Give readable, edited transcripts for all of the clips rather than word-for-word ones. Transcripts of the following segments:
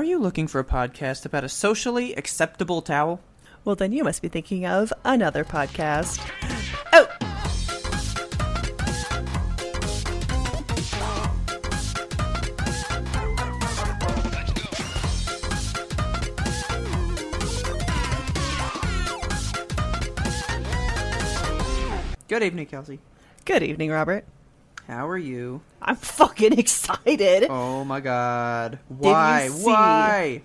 Are you looking for a podcast about a socially acceptable towel? Well, then you must be thinking of another podcast. Oh! Good evening, Kelsey. Good evening, Robert. How are you? I'm fucking excited. Oh my god. Why? Did you see- Why?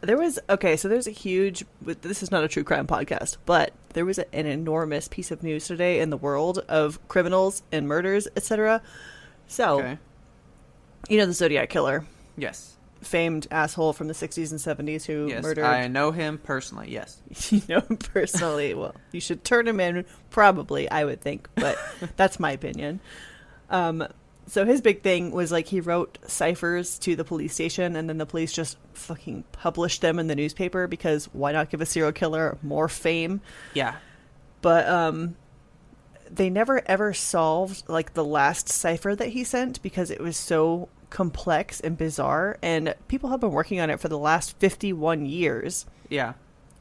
There's a huge, this is not a true crime podcast, but there was an enormous piece of news today in the world of criminals and murders, etc. So, Okay. you know the Zodiac Killer, Yes. famed asshole from the 60s and 70s who Yes. murdered... I know him personally, yes. You know him personally. Well, you should turn him in, probably, I would think, but that's my opinion. So his big thing was, like, he wrote ciphers to the police station, and then the police just fucking published them in the newspaper, because why not give a serial killer more fame? Yeah. But they never ever solved, like, the last cipher that he sent, because it was so complex and bizarre, and people have been working on it for the last 51 years. Yeah.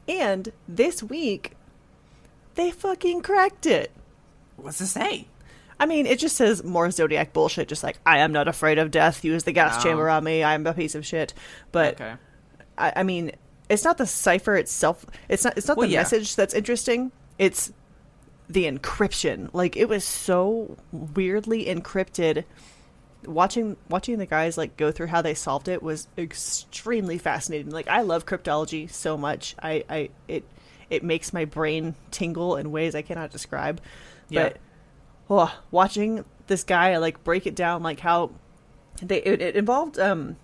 And this week, they fucking cracked it. What's it say? I mean, it just says more Zodiac bullshit, just like, I am not afraid of death, use the gas chamber on me, I am a piece of shit. But, Okay. I mean, it's not the cipher itself, it's not the message that's interesting, it's the encryption. Like, it was so weirdly encrypted. Watching the guys, like, go through how they solved it was extremely fascinating. Like, I love cryptology so much. It makes my brain tingle in ways I cannot describe. Yeah. But watching this guy, like, break it down, like, how it involved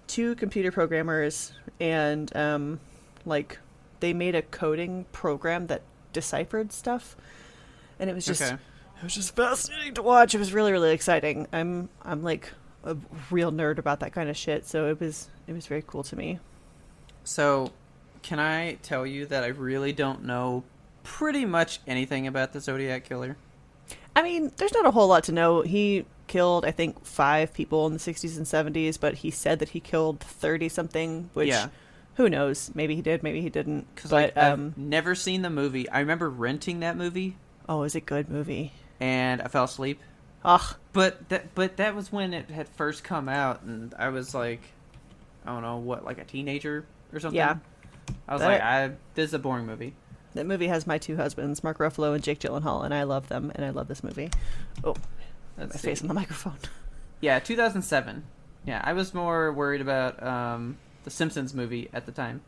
two computer programmers, and like, they made a coding program that deciphered stuff, and it was just fascinating to watch. It was really, really exciting. I'm like a real nerd about that kind of shit, so it was very cool to me. So, can I tell you that I really don't know pretty much anything about the Zodiac Killer? I mean, there's not a whole lot to know. He killed, I think, 5 people in the 60s and 70s, but he said that he killed 30-something, which, who knows? Maybe he did, maybe he didn't. But I've never seen the movie. I remember renting that movie. Oh, it was a good movie. And I fell asleep. Ugh. But that was when it had first come out, and I was like, I don't know, what, like a teenager or something? Yeah. I was like, this is a boring movie. That movie has my 2 husbands, Mark Ruffalo and Jake Gyllenhaal, and I love them, and I love this movie. Oh, my face on the microphone. Yeah, 2007. Yeah, I was more worried about the Simpsons movie at the time.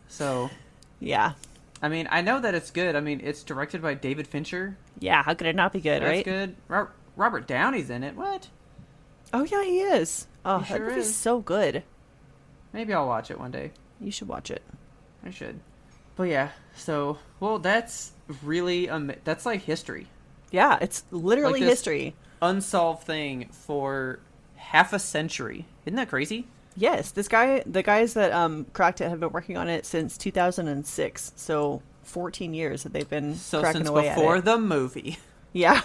So, yeah. I mean, I know that it's good. I mean, it's directed by David Fincher. Yeah, how could it not be good, right? That's good. Robert Downey's in it. What? Oh, yeah, he is. Oh, He that sure movie's is. so good. Maybe I'll watch it one day. You should watch it. I should. But yeah, so, well, that's really, that's like history. Yeah, it's literally Like this history. Unsolved thing for half a century. Isn't that crazy? Yes, the guys that cracked it have been working on it since 2006. So 14 years that they've been cracking away at it. So since before the movie. Yeah.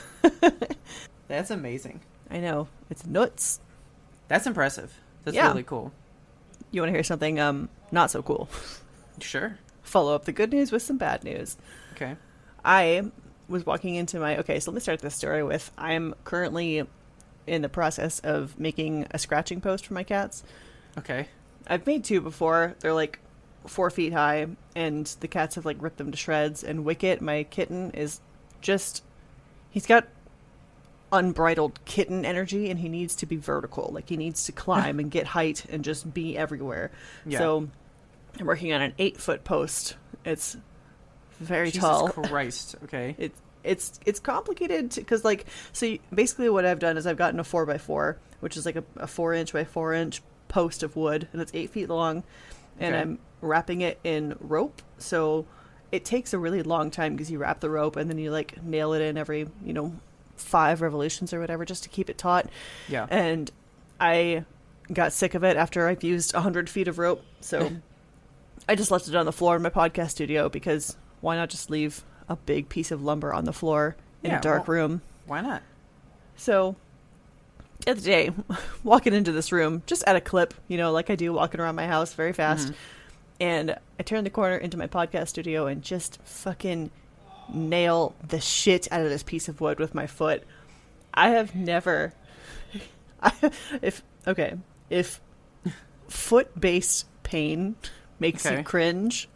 That's amazing. I know. It's nuts. That's impressive. That's Yeah. really cool. You want to hear something not so cool? Sure. Follow up the good news with some bad news. Okay. I was walking into my... Okay, so let me start this story with... I'm currently in the process of making a scratching post for my cats. Okay. I've made 2 before. They're like 4 feet high, and the cats have like ripped them to shreds. And Wicket, my kitten, is just... He's got unbridled kitten energy, and he needs to be vertical. Like, he needs to climb and get height and just be everywhere. Yeah. So I'm working on an 8-foot post. It's very Jesus tall. Christ. Okay. It's complicated because, like, so basically what I've done is I've gotten a 4x4, which is like a 4-inch by 4-inch post of wood, and it's 8 feet long, and Okay. I'm wrapping it in rope. So it takes a really long time because you wrap the rope and then you like nail it in every 5 revolutions or whatever just to keep it taut. Yeah. And I got sick of it after I've used 100 feet of rope, so I just left it on the floor in my podcast studio, because why not just leave a big piece of lumber on the floor in a dark room? Why not? So the other day, walking into this room, just at a clip, you know, like I do walking around my house very fast. And I turned the corner into my podcast studio and just fucking nail the shit out of this piece of wood with my foot. I have never... if foot-based pain makes you cringe,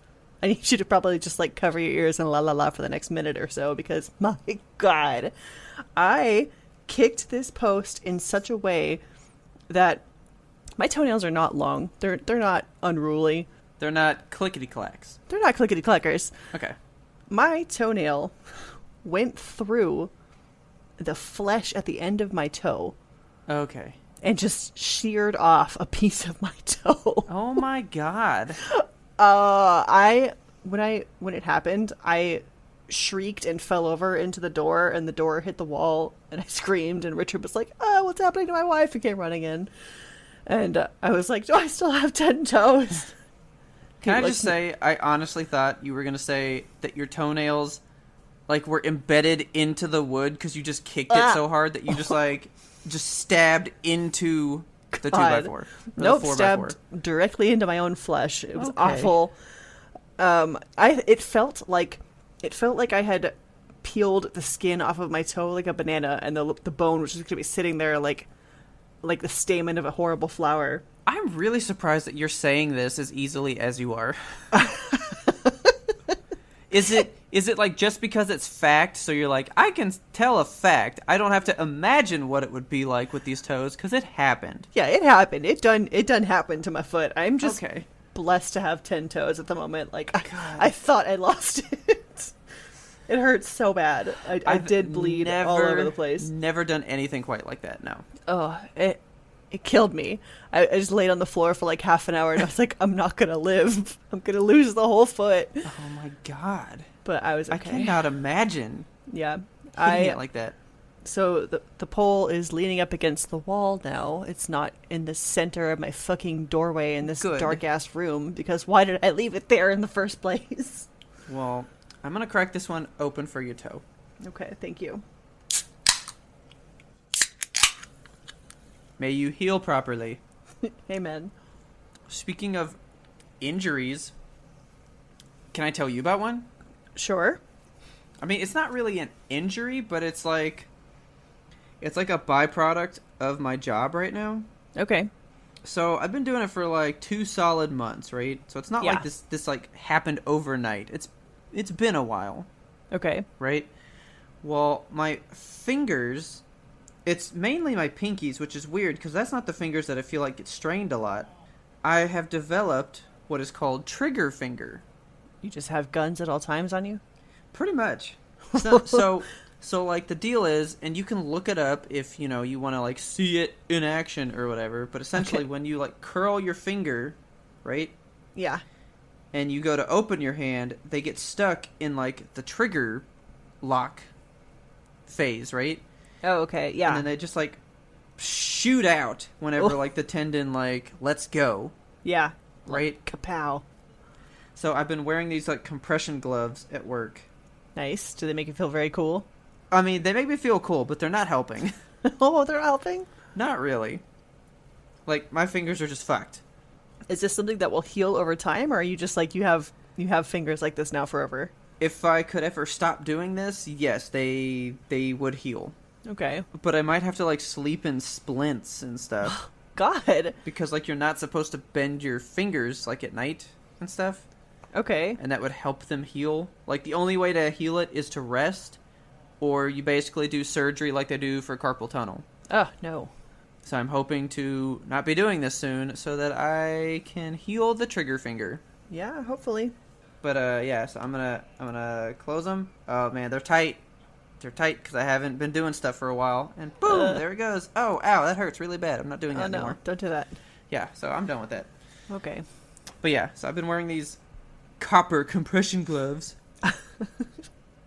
I need you to probably just like cover your ears and la la la for the next minute or so, because my God, I kicked this post in such a way that my toenails are not long. They're not unruly. They're not clickety-clacks. They're not clickety-clackers. Okay. My toenail went through the flesh at the end of my toe. Okay. And just sheared off a piece of my toe. Oh my God. When it happened, I shrieked and fell over into the door, and the door hit the wall, and I screamed, and Richard was like, "Oh, what's happening to my wife?" He came running in. And I was like, "Do I still have 10 toes?" Can I just say, I honestly thought you were going to say that your toenails, like, were embedded into the wood because you just kicked it so hard that you just, like, just stabbed into the 2x4. Nope, stabbed directly into my own flesh. It was awful. It felt like I had peeled the skin off of my toe like a banana, and the bone was just going to be sitting there like the stamen of a horrible flower. I'm really surprised that you're saying this as easily as you are. Is it like just because it's fact, so you're like, I can tell a fact. I don't have to imagine what it would be like with these toes, because it happened. Yeah, it happened. It done happened to my foot. I'm just blessed to have 10 toes at the moment. Like, I thought I lost it. It hurts so bad. I did bleed all over the place. Never done anything quite like that, no. Oh, it killed me. I just laid on the floor for like half an hour, and I was like, I'm not going to live. I'm going to lose the whole foot. Oh my God. But I was okay. I cannot imagine. Yeah. Hitting it like that. So the pole is leaning up against the wall now. It's not in the center of my fucking doorway in this dark-ass room, because why did I leave it there in the first place? Well, I'm going to crack this one open for your toe. Okay, thank you. May you heal properly. Amen. Speaking of injuries, can I tell you about one? Sure. I mean, it's not really an injury, but it's like a byproduct of my job right now. Okay. So I've been doing it for like 2 solid months, right? So it's not like this like happened overnight. It's been a while. Okay. Right? Well, my fingers, it's mainly my pinkies, which is weird because that's not the fingers that I feel like get strained a lot. I have developed what is called trigger finger. You just have guns at all times on you? Pretty much. So like the deal is, and you can look it up if, you know, you want to like see it in action or whatever, but essentially when you like curl your finger, right? Yeah. And you go to open your hand, they get stuck in like the trigger lock phase, right? Oh, okay. Yeah. And then they just like shoot out whenever like the tendon like lets go. Yeah. Right? Like, kapow. So I've been wearing these like compression gloves at work. Nice. Do they make you feel very cool? I mean, they make me feel cool, but they're not helping. Oh, they're helping? Not really. Like, my fingers are just fucked. Is this something that will heal over time, or are you just like, you have fingers like this now forever? If I could ever stop doing this, yes, they would heal. Okay. But I might have to like sleep in splints and stuff. God. Because like you're not supposed to bend your fingers like at night and stuff. Okay. And that would help them heal. Like the only way to heal it is to rest, or you basically do surgery like they do for carpal tunnel. Oh, no. So I'm hoping to not be doing this soon so that I can heal the trigger finger. Yeah, hopefully. But yeah, so I'm gonna close them. Oh man, they're tight. They're tight because I haven't been doing stuff for a while. And boom, there it goes. Oh, ow, that hurts really bad. I'm not doing that anymore. No, don't do that. Yeah, so I'm done with that. Okay. But yeah, so I've been wearing these copper compression gloves.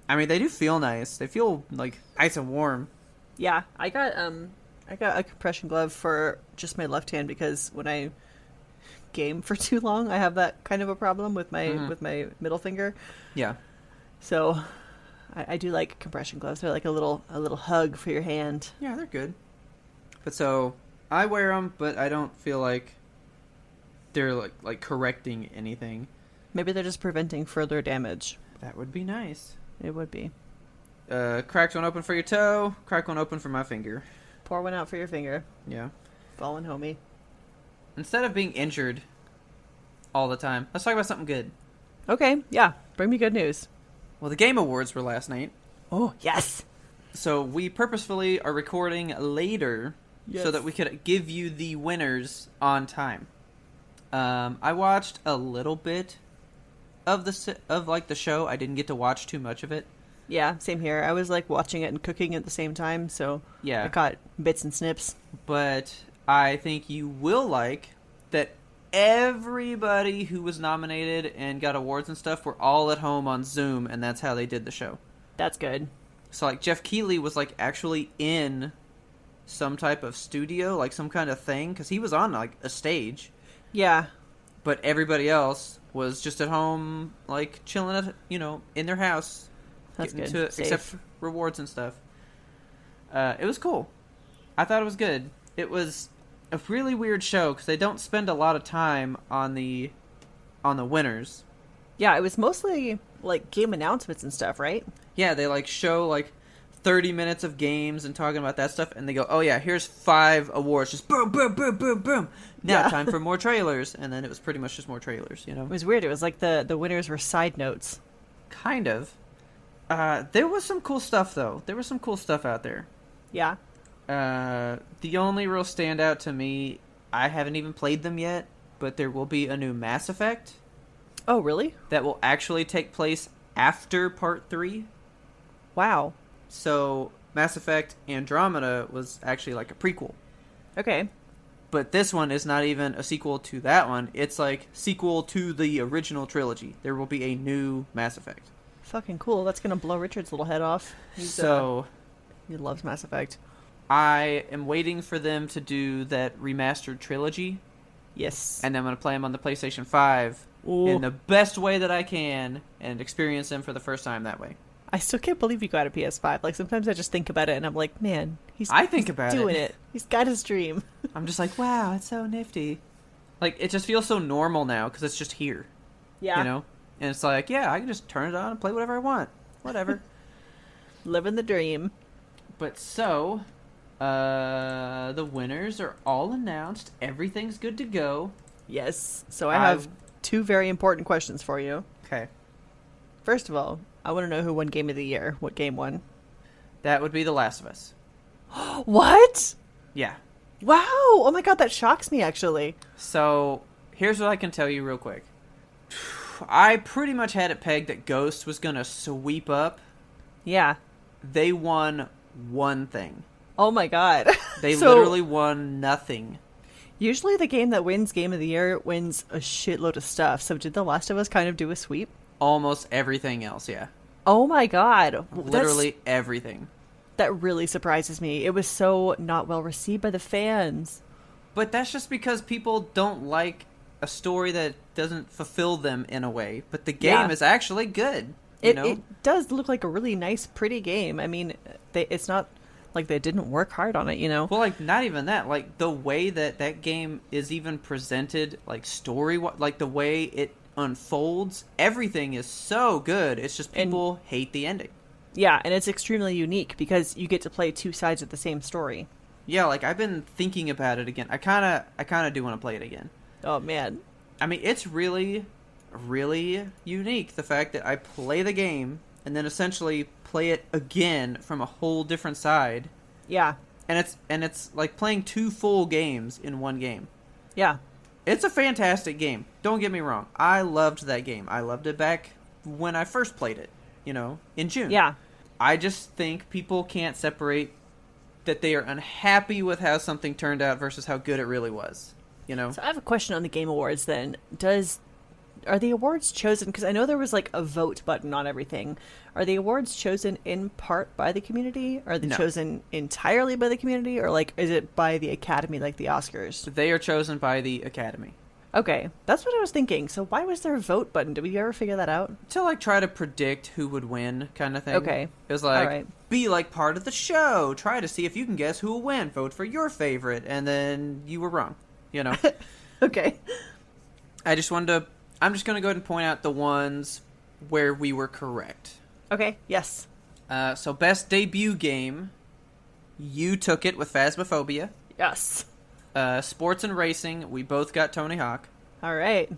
I mean, they do feel nice. They feel like nice and warm. Yeah, I got a compression glove for just my left hand because when I game for too long, I have that kind of a problem with my middle finger. Yeah. So I do like compression gloves. They're like a little hug for your hand. Yeah, they're good. But so I wear them, but I don't feel like they're like correcting anything. Maybe they're just preventing further damage. That would be nice. It would be. Cracked one open for your toe. Cracked one open for my finger. Pour one out for your finger. Yeah. Fallen homie. Instead of being injured all the time, let's talk about something good. Okay, yeah. Bring me good news. Well, the Game Awards were last night. Oh, yes. So we purposefully are recording later so that we could give you the winners on time. I watched a little bit of the show. I didn't get to watch too much of it. Yeah, same here. I was like watching it and cooking at the same time, so yeah, I caught bits and snips. But I think you will like that everybody who was nominated and got awards and stuff were all at home on Zoom, and that's how they did the show. That's good. So like Jeff Keighley was like actually in some type of studio, like some kind of thing, because he was on like a stage. Yeah. But everybody else was just at home, like chilling at, in their house. That's good. Except for rewards and stuff. It was cool. I thought it was good. It was a really weird show because they don't spend a lot of time on the winners. Yeah, it was mostly like game announcements and stuff, right? Yeah, they like show like 30 minutes of games and talking about that stuff, and they go, oh yeah, here's 5 awards, just boom, boom, boom, boom, boom. Now time for more trailers, and then it was pretty much just more trailers, It was weird. It was like the winners were side notes. Kind of. There was some cool stuff, though. There was some cool stuff out there. Yeah. The only real standout to me, I haven't even played them yet, but there will be a new Mass Effect. Oh, really? That will actually take place after Part 3. Wow. So, Mass Effect Andromeda was actually like a prequel. Okay. But this one is not even a sequel to that one. It's like sequel to the original trilogy. There will be a new Mass Effect. Fucking cool. That's gonna blow Richard's little head off. He loves Mass Effect. I am waiting for them to do that remastered trilogy. Yes. And I'm going to play them on the PlayStation 5 in the best way that I can and experience them for the first time that way. I still can't believe you got a PS5. Like, sometimes I just think about it and I'm like, man, he's doing it. He's got his dream. I'm just like, wow, it's so nifty. Like, it just feels so normal now because it's just here. Yeah. And it's like, yeah, I can just turn it on and play whatever I want. Whatever. Living the dream. But so, the winners are all announced. Everything's good to go. Yes. So I have 2 very important questions for you. Okay. First of all, I want to know who won Game of the Year. What game won? That would be The Last of Us. What? Yeah. Wow. Oh my god, that shocks me, actually. So, here's what I can tell you real quick. I pretty much had it pegged that Ghost was going to sweep up. Yeah. They won one thing. Oh my god. They literally won nothing. Usually the game that wins Game of the Year wins a shitload of stuff. So did The Last of Us kind of do a sweep? Almost everything else, yeah. Oh my god. Literally everything. That really surprises me. It was so not well received by the fans. But that's just because people don't like a story that doesn't fulfill them in a way. But the game is actually good. It does look like a really nice, pretty game. I mean, it's not like they didn't work hard on it, Well, like, not even that. Like, the way that game is even presented, like, like, the way it unfolds, everything is so good. It's just people hate the ending. Yeah, and it's extremely unique because you get to play 2 sides of the same story. Yeah, like, I've been thinking about it again. I kind of do want to play it again. Oh, man. I mean, it's really, really unique, the fact that I play the game and then essentially play it again from a whole different side. Yeah. And it's like playing 2 full games in one game. Yeah. It's a fantastic game. Don't get me wrong. I loved that game. I loved it back when I first played it, in June. Yeah. I just think people can't separate that they are unhappy with how something turned out versus how good it really was, So I have a question on the Game Awards then. Are the awards chosen, because I know there was like a vote button on everything. Are the awards chosen in part by the community? Are they chosen entirely by the community? Or like, is it by the Academy like the Oscars? They are chosen by the Academy. Okay, that's what I was thinking. So why was there a vote button? Did we ever figure that out? To like try to predict who would win, kind of thing. Okay. It was like, Alright. be like part of the show. Try to see if you can guess who will win. Vote for your favorite, and then you were wrong. You know. Okay. I'm just going to go ahead and point out the ones where we were correct. Okay, yes. So best debut game, you took it with Phasmophobia. Yes. Sports and racing, we both got Tony Hawk. Alright.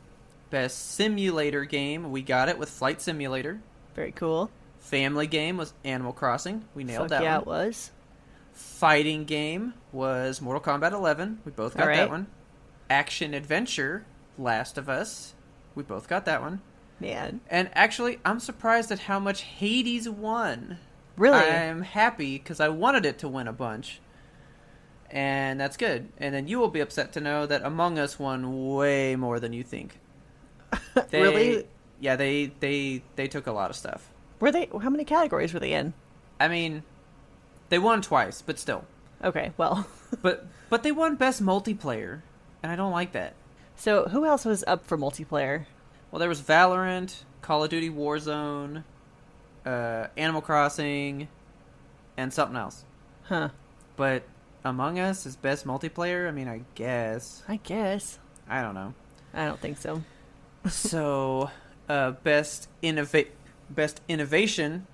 Best simulator game, we got it with Flight Simulator. Very cool. Family game was Animal Crossing. We nailed that yeah, one. it was. Fighting game was Mortal Kombat 11. We both got Alright. that one. Action adventure, Last of Us. We both got that one. Man. And actually, I'm surprised at how much Hades won. Really? I'm happy because I wanted it to win a bunch. And that's good. And then you will be upset to know that Among Us won way more than you think. Really? Yeah, they took a lot of stuff. Were they? How many categories were they in? I mean, they won twice, but still. Okay, well. But they won best multiplayer, and I don't like that. So who else was up for multiplayer? Well, there was Valorant, Call of Duty Warzone, Animal Crossing, and something else. Huh. But Among Us is best multiplayer? I mean, I guess. I guess. I don't know. I don't think so. So, best innovation.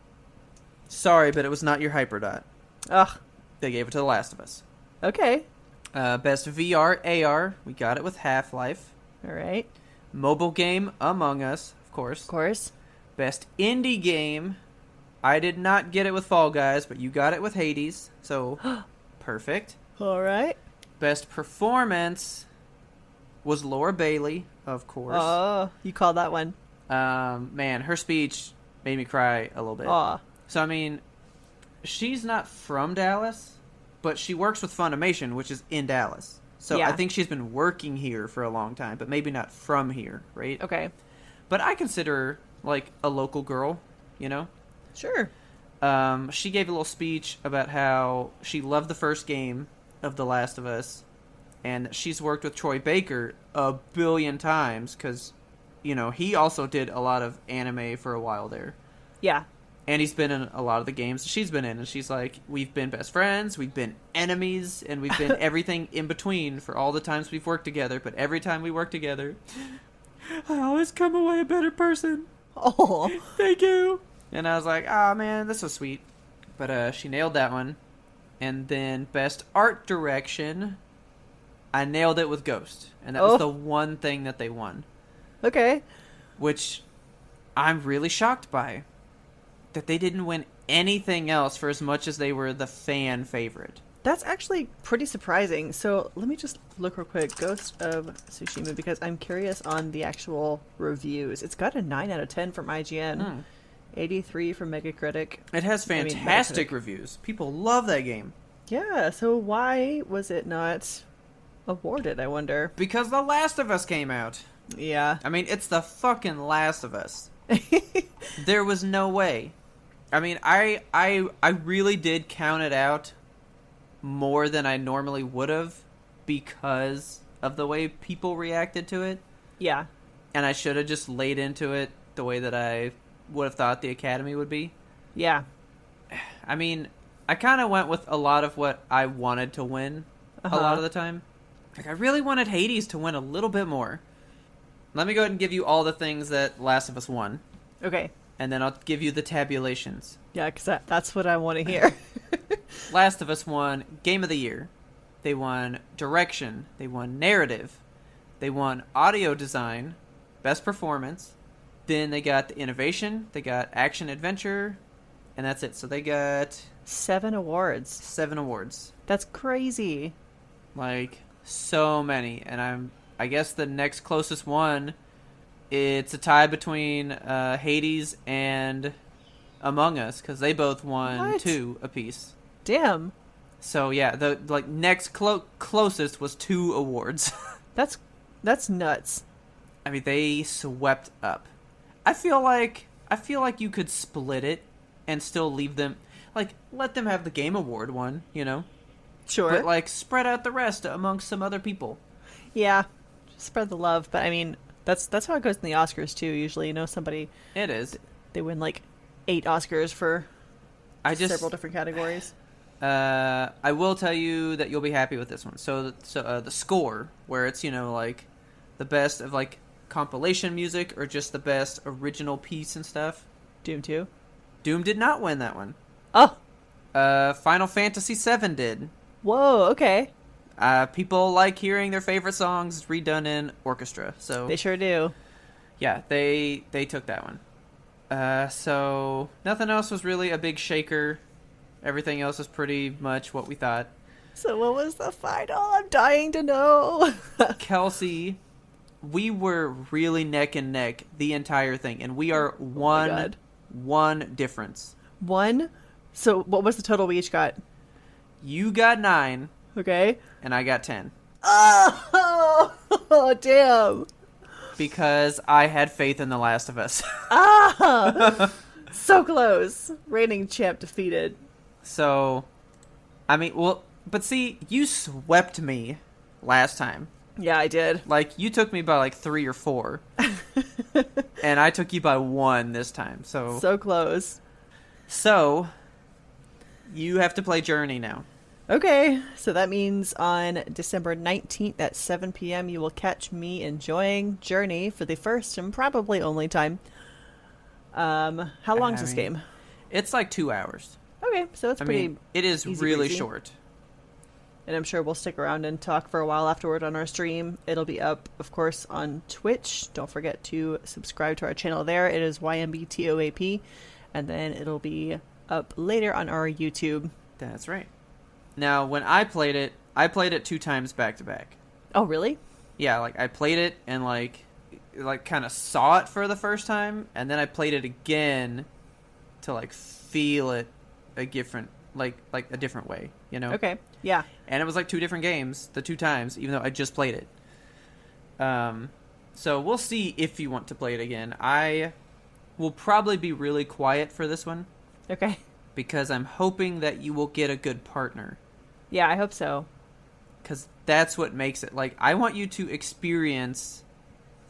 Sorry, but it was not your Hyperdot. Ugh. They gave it to The Last of Us. Okay. Best VR AR. We got it with Half-Life. All right. Mobile game Among Us, of course. Of course. Best indie game. I did not get it with Fall Guys, but you got it with Hades. So, perfect. All right. Best performance was Laura Bailey, of course. Oh, you called that one. Man, her speech made me cry a little bit. Aw. So, I mean, she's not from Dallas, but she works with Funimation, which is in Dallas. So Yeah. I think she's been working here for a long time, but maybe not from here, right? Okay. But I consider her, like, a local girl, you know? Sure. She gave a little speech about how she loved the first game of The Last of Us, and she's worked with Troy Baker a billion times, because, you know, he also did a lot of anime for a while there. Yeah. And he's been in a lot of the games she's been in. And she's like, we've been best friends, we've been enemies, and we've been everything in between for all the times we've worked together. But every time we work together, I always come away a better person. Oh. Thank you. And I was like, oh, man, that's so sweet. But she nailed that one. And then best art direction, I nailed it with Ghost. And that was the one thing that they won. Okay. Which I'm really shocked by. That they didn't win anything else for as much as they were the fan favorite. That's actually pretty surprising. So let me just look real quick. Ghost of Tsushima, because I'm curious on the actual reviews. It's got a 9 out of 10 from IGN. 83 from Metacritic. It has fantastic reviews. People love that game. Yeah, so why was it not awarded, I wonder? Because The Last of Us came out. Yeah. I mean, it's the fucking Last of Us. There was no way. I mean, I really did count it out more than I normally would have because of the way people reacted to it. Yeah. And I should have just laid into it the way that I would have thought the Academy would be. Yeah. I mean, I kind of went with a lot of what I wanted to win a lot of the time. Like, I really wanted Hades to win a little bit more. Let me go ahead and give you all the things that Last of Us won. Okay. And then I'll give you the tabulations. Yeah, because that's what I want to hear. Last of Us won Game of the Year. They won Direction. They won Narrative. They won Audio Design. Best Performance. Then they got the Innovation. They got Action Adventure. And that's it. So they got 7 awards. 7 awards. That's crazy. Like, so many. And I guess the next closest one, it's a tie between Hades and Among Us, because they both won 2 apiece. Damn. So yeah, the next closest was 2 awards. That's nuts. I mean, they swept up. I feel like you could split it and still leave them, like, let them have the Game Award one, you know? Sure. But, like, spread out the rest amongst some other people. Yeah. Spread the love. But I mean, that's how it goes in the Oscars too. Usually, somebody It is. they win like 8 Oscars for several different categories. I will tell you that you'll be happy with this one. So the score, where it's like the best of like compilation music or just the best original piece and stuff. Doom 2. Doom did not win that one. Oh. Final Fantasy VII did. Whoa. Okay. People like hearing their favorite songs redone in orchestra. So They sure do. yeah, they took that one. So nothing else was really a big shaker. Everything else was pretty much what we thought. So what was the final? I'm dying to know. Kelsey, we were really neck and neck the entire thing, and we are one difference. One? So what was the total we each got? You got 9. Okay. And I got 10. Oh, damn. Because I had faith in The Last of Us. So close. Reigning champ defeated. So, I mean, well, but see, you swept me last time. Yeah, I did. Like, you took me by like 3 or 4. And I took you by 1 this time. So close. So, you have to play Journey now. Okay, so that means on December 19th at 7 p.m. you will catch me enjoying Journey for the first and probably only time. How long is this game? It's like 2 hours. Okay, so it's pretty. It is really short. And I'm sure we'll stick around and talk for a while afterward on our stream. It'll be up, of course, on Twitch. Don't forget to subscribe to our channel there. It is YMBTOAP. And then it'll be up later on our YouTube. That's right. Now, when I played it 2 times back to back. Oh, really? Yeah, like I played it and like kind of saw it for the first time, and then I played it again to like feel it a different a different way, Okay. Yeah. And it was like 2 different games the 2 times, even though I just played it. So we'll see if you want to play it again. I will probably be really quiet for this one. Okay. Because I'm hoping that you will get a good partner. Yeah, I hope so. Because that's what makes it. Like, I want you to experience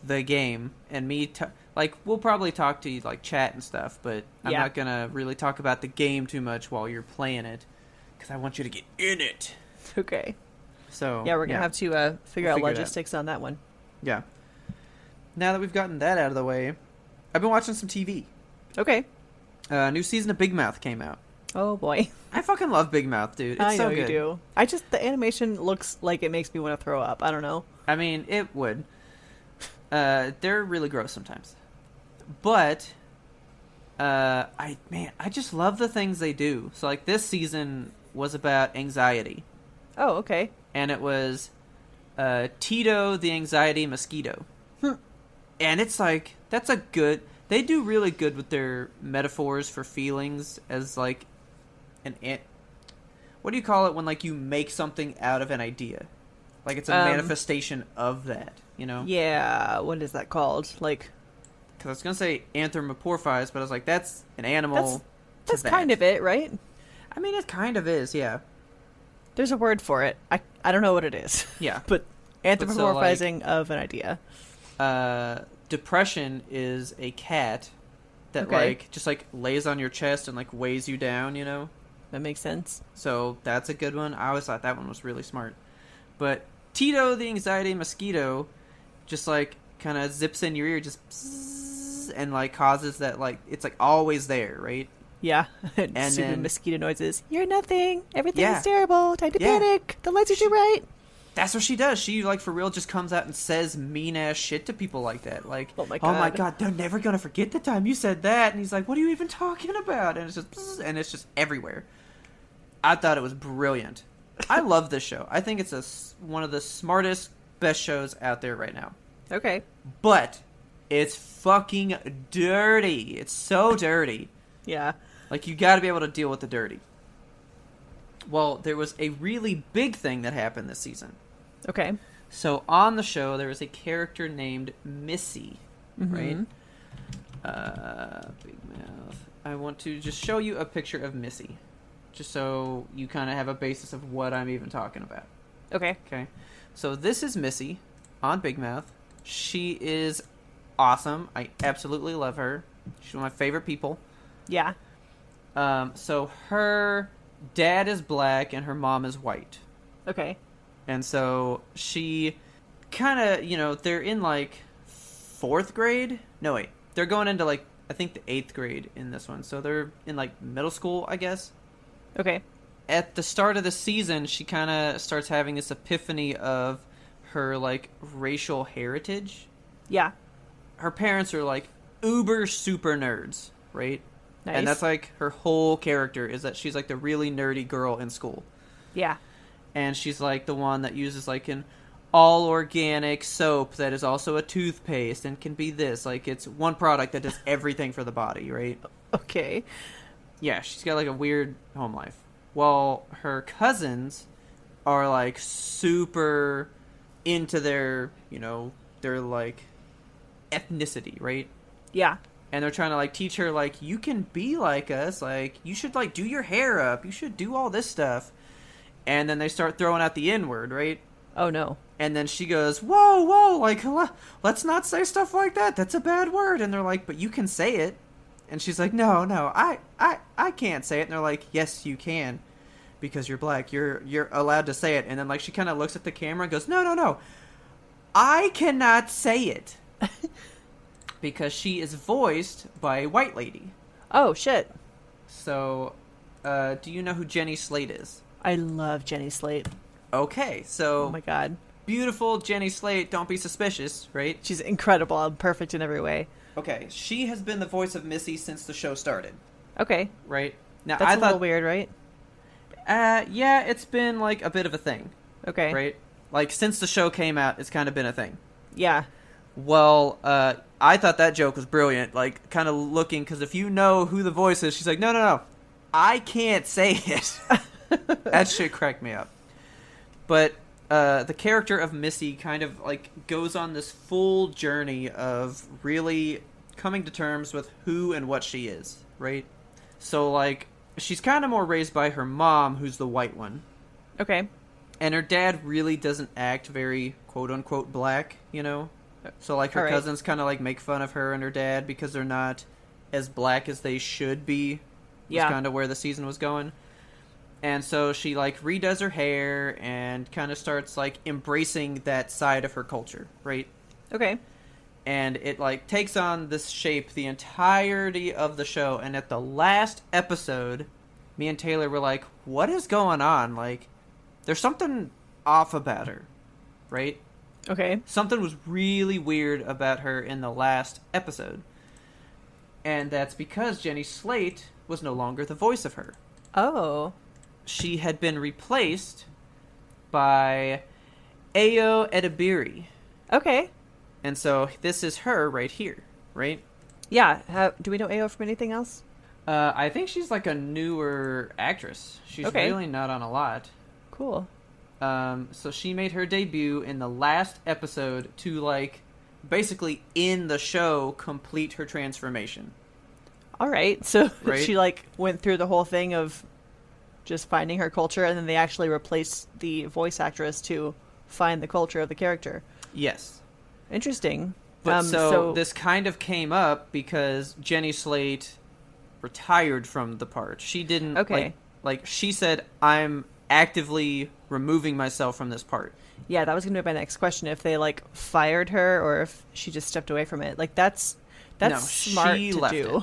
the game, and me, we'll probably talk to you, like, chat and stuff, but I'm not going to really talk about the game too much while you're playing it, because I want you to get in it. Okay. So, yeah, we're going to have to figure out logistics on that one. Yeah. Now that we've gotten that out of the way, I've been watching some TV. Okay. New season of Big Mouth came out. Oh, boy. I fucking love Big Mouth, dude. It's so good. I know you do. The animation looks like it makes me want to throw up. I don't know. I mean, it would. They're really gross sometimes. But, I just love the things they do. So, like, this season was about anxiety. Oh, okay. And it was, Tito the Anxiety Mosquito. And it's like, they do really good with their metaphors for feelings as, like, what do you call it when, like, you make something out of an idea? Like, it's a manifestation of that, Yeah, what is that called? Like, because I was going to say anthropomorphize, but I was like, that's an animal. That's kind of it, right? I mean, it kind of is, yeah. There's a word for it. I don't know what it is. Yeah. But anthropomorphizing of an idea. Depression is a cat that, just, lays on your chest and, weighs you down, That makes sense. So that's a good one. I always thought that one was really smart. But Tito the Anxiety Mosquito just, kind of zips in your ear, just bzzz, and, causes that, it's, always there, right? Yeah. And then mosquito noises. You're nothing. Everything is terrible. Time to panic. The lights are too bright. That's what she does. She, for real, just comes out and says mean-ass shit to people like that. Oh my God, they're never going to forget the time you said that. And he's like, what are you even talking about? And it's just everywhere. I thought it was brilliant. I love this show. I think it's one of the smartest, best shows out there right now. Okay. But it's fucking dirty. It's so dirty. Yeah. You got to be able to deal with the dirty. Well, there was a really big thing that happened this season. Okay. So on the show, there was a character named Missy, right? Big Mouth. I want to just show you a picture of Missy, just so you kind of have a basis of what I'm even talking about. Okay. Okay. So this is Missy. on Big Mouth. She is awesome. I absolutely love her. She's one of my favorite people. Yeah. So her dad is black and her mom is white. Okay. And so she kind of, they're in like 4th grade. No, wait. They're going into like, I think the 8th grade in this one. So they're in like middle school, I guess. Okay. At the start of the season, she kind of starts having this epiphany of her like racial heritage. Yeah. Her parents are like uber super nerds, right? Nice. And that's like her whole character is that she's like the really nerdy girl in school. Yeah. And she's like the one that uses like an all organic soap that is also a toothpaste and can be this. Like it's one product that does everything for the body, right? Okay. Yeah, she's got like a weird home life. Well, her cousins are like super into their, their like ethnicity, right? Yeah. And they're trying to like teach her like you can be like us, like you should like do your hair up, you should do all this stuff. And then they start throwing out the N-word, right? Oh no. And then she goes, whoa, like let's not say stuff like that. That's a bad word. And they're like, but you can say it. And she's like, no, I can't say it. And they're like, yes, you can, because you're black. You're allowed to say it. And then like she kind of looks at the camera and goes, no, I cannot say it. Because she is voiced by a white lady. Oh, shit. So, do you know who Jenny Slate is? I love Jenny Slate. Okay, so... Oh my god. Beautiful Jenny Slate, don't be suspicious, right? She's incredible and perfect in every way. Okay, she has been the voice of Missy since the show started. Okay. Right? Now, That's a little weird, right? Yeah, it's been, like, a bit of a thing. Okay. Right? Like, since the show came out, it's kind of been a thing. Yeah. Well, I thought that joke was brilliant. Like, kind of looking, because if you know who the voice is, she's like, no, I can't say it. That shit cracked me up. But the character of Missy kind of, like, goes on this full journey of really coming to terms with who and what she is, right? So, like, she's kind of more raised by her mom, who's the white one. Okay. And her dad really doesn't act very, quote-unquote, black, So, like, her cousins kind of, like, make fun of her and her dad because they're not as black as they should be. Yeah. Kind of where the season was going. And so she, like, redoes her hair and kind of starts, like, embracing that side of her culture, right? Okay. And it, like, takes on this shape the entirety of the show. And at the last episode, me and Taylor were like, what is going on? Like, there's something off about her, right? Okay. Something was really weird about her in the last episode. And that's because Jenny Slate was no longer the voice of her. Oh. She had been replaced by Ayo Edebiri. Okay. And so this is her right here, right? Yeah. Do we know Ayo from anything else? I think she's like a newer actress. She's really not on a lot. Cool. So she made her debut in the last episode to, like, basically in the show complete her transformation. All right. So Right? she, like, went through the whole thing of just finding her culture, and then they actually replaced the voice actress to find the culture of the character. Yes. Interesting. But so this kind of came up because Jenny Slate retired from the part. She didn't... Okay. Like she said, I'm actively removing myself from this part. Yeah, that was going to be my next question. If they, like, fired her or if she just stepped away from it. Like, that's smart she to left do. It.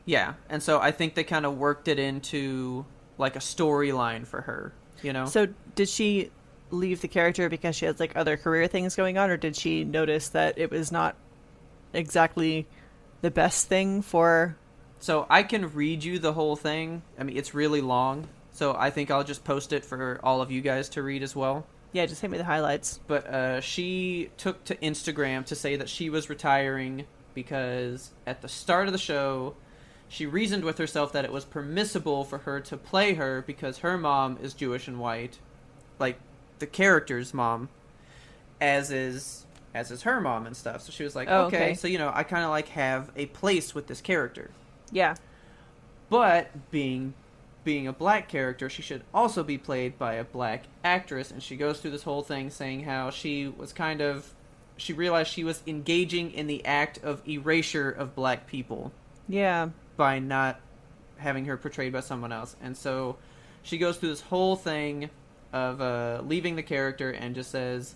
Yeah, and so I think they kind of worked it into, like, a storyline for her, So did she leave the character because she has, like, other career things going on, or did she notice that it was not exactly the best thing for... So I can read you the whole thing. I mean, it's really long, so I think I'll just post it for all of you guys to read as well. Yeah, just hit me the highlights. But she took to Instagram to say that she was retiring because at the start of the show, she reasoned with herself that it was permissible for her to play her because her mom is Jewish and white, like the character's mom, as is her mom and stuff. So she was like, okay, so I kind of like have a place with this character. Yeah. But being a black character, she should also be played by a black actress, and she goes through this whole thing saying how she was kind of she realized she was engaging in the act of erasure of black people. Yeah. By not having her portrayed by someone else. And so she goes through this whole thing of leaving the character and just says,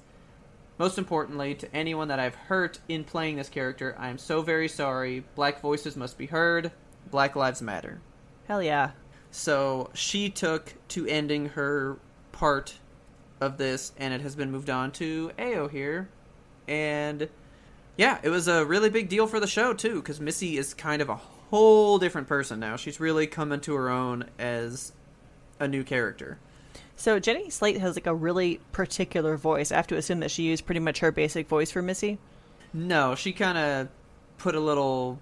most importantly, to anyone that I've hurt in playing this character, I am so very sorry. Black voices must be heard. Black lives matter. Hell yeah. So she took to ending her part of this, and it has been moved on to Ao here. And yeah, it was a really big deal for the show, too, because Missy is kind of a whole different person now. She's really come into her own as a new character. So Jenny Slate has like a really particular voice. I have to assume that she used pretty much her basic voice for Missy. No, she kind of put a little...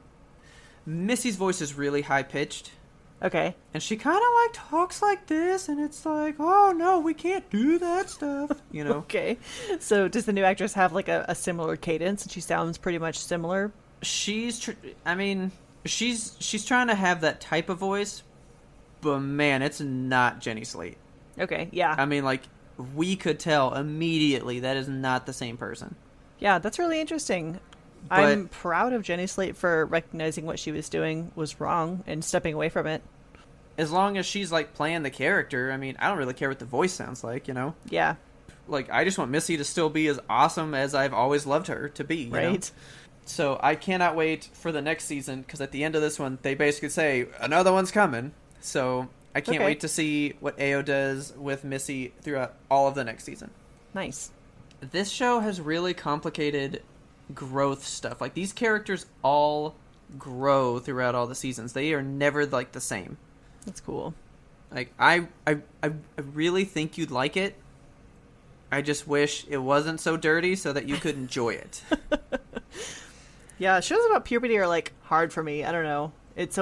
Missy's voice is really high-pitched. Okay. And she kind of like talks like this, and it's like, oh no, we can't do that stuff, you know? Okay. So does the new actress have like a similar cadence, and she sounds pretty much similar? She's trying to have that type of voice, but man, it's not Jenny Slate. Okay, yeah. I mean, like, we could tell immediately that is not the same person. Yeah, that's really interesting. But I'm proud of Jenny Slate for recognizing what she was doing was wrong and stepping away from it. As long as she's, like, playing the character, I mean, I don't really care what the voice sounds like, you know? Yeah. Like, I just want Missy to still be as awesome as I've always loved her to be, you know? So I cannot wait for the next season, because at the end of this one, they basically say, another one's coming. So I can't wait to see what Ao does with Missy throughout all of the next season. Nice. This show has really complicated growth stuff. Like, these characters all grow throughout all the seasons. They are never, like, the same. That's cool. Like, I really think you'd like it. I just wish it wasn't so dirty so that you could enjoy it. Yeah, shows about puberty are, like, hard for me. I don't know. It's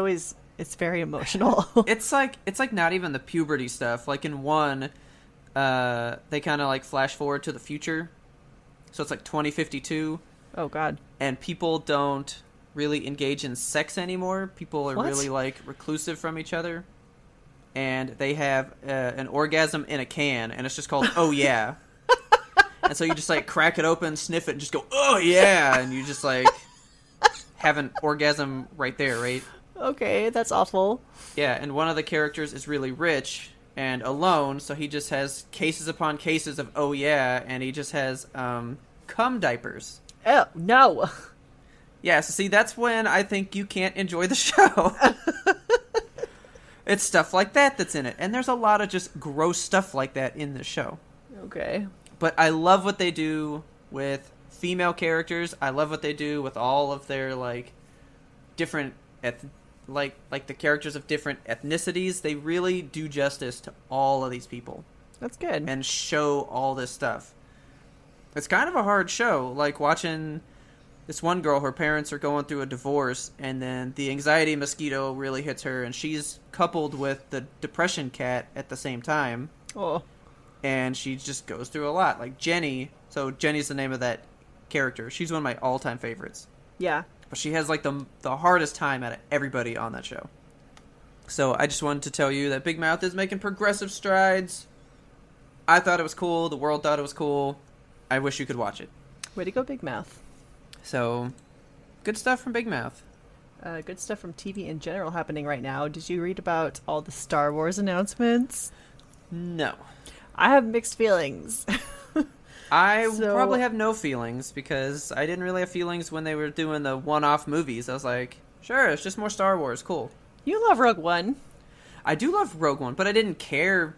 very emotional. It's like not even the puberty stuff. Like, in one, they kind of, like, flash forward to the future. So it's, like, 2052. Oh, God. And people don't really engage in sex anymore. People are really, like, reclusive from each other. And they have an orgasm in a can, and it's just called, oh, yeah. And so you just, like, crack it open, sniff it, and just go, oh, yeah. And you just, like, have an orgasm right there, right? Okay, that's awful. Yeah, and one of the characters is really rich and alone, so he just has cases upon cases of oh yeah, and he just has cum diapers. Oh, no. Yeah, so see, that's when I think you can't enjoy the show. It's stuff like that that's in it, and there's a lot of just gross stuff like that in the show. Okay. But I love what they do with female characters. I love what they do with all of their, like, different like the characters of different ethnicities. They really do justice to all of these people. That's good. And show all this stuff. It's kind of a hard show. Like, watching this one girl, her parents are going through a divorce, and then the anxiety mosquito really hits her, and she's coupled with the depression cat at the same time. Oh. And she just goes through a lot. Like, Jenny, so Jenny's the name of that character. She's one of my all-time favorites. Yeah. But she has, like, the hardest time out of everybody on that show. So I just wanted to tell you that Big Mouth is making progressive strides. I thought it was cool. The world thought it was cool. I wish you could watch it. Way to go, Big Mouth. So, good stuff from Big Mouth. Good stuff from TV in general happening right now. Did you read about all the Star Wars announcements? No. I have mixed feelings. I probably have no feelings, because I didn't really have feelings when they were doing the one-off movies. I was like, sure, it's just more Star Wars, cool. You love Rogue One. I do love Rogue One, but I didn't care,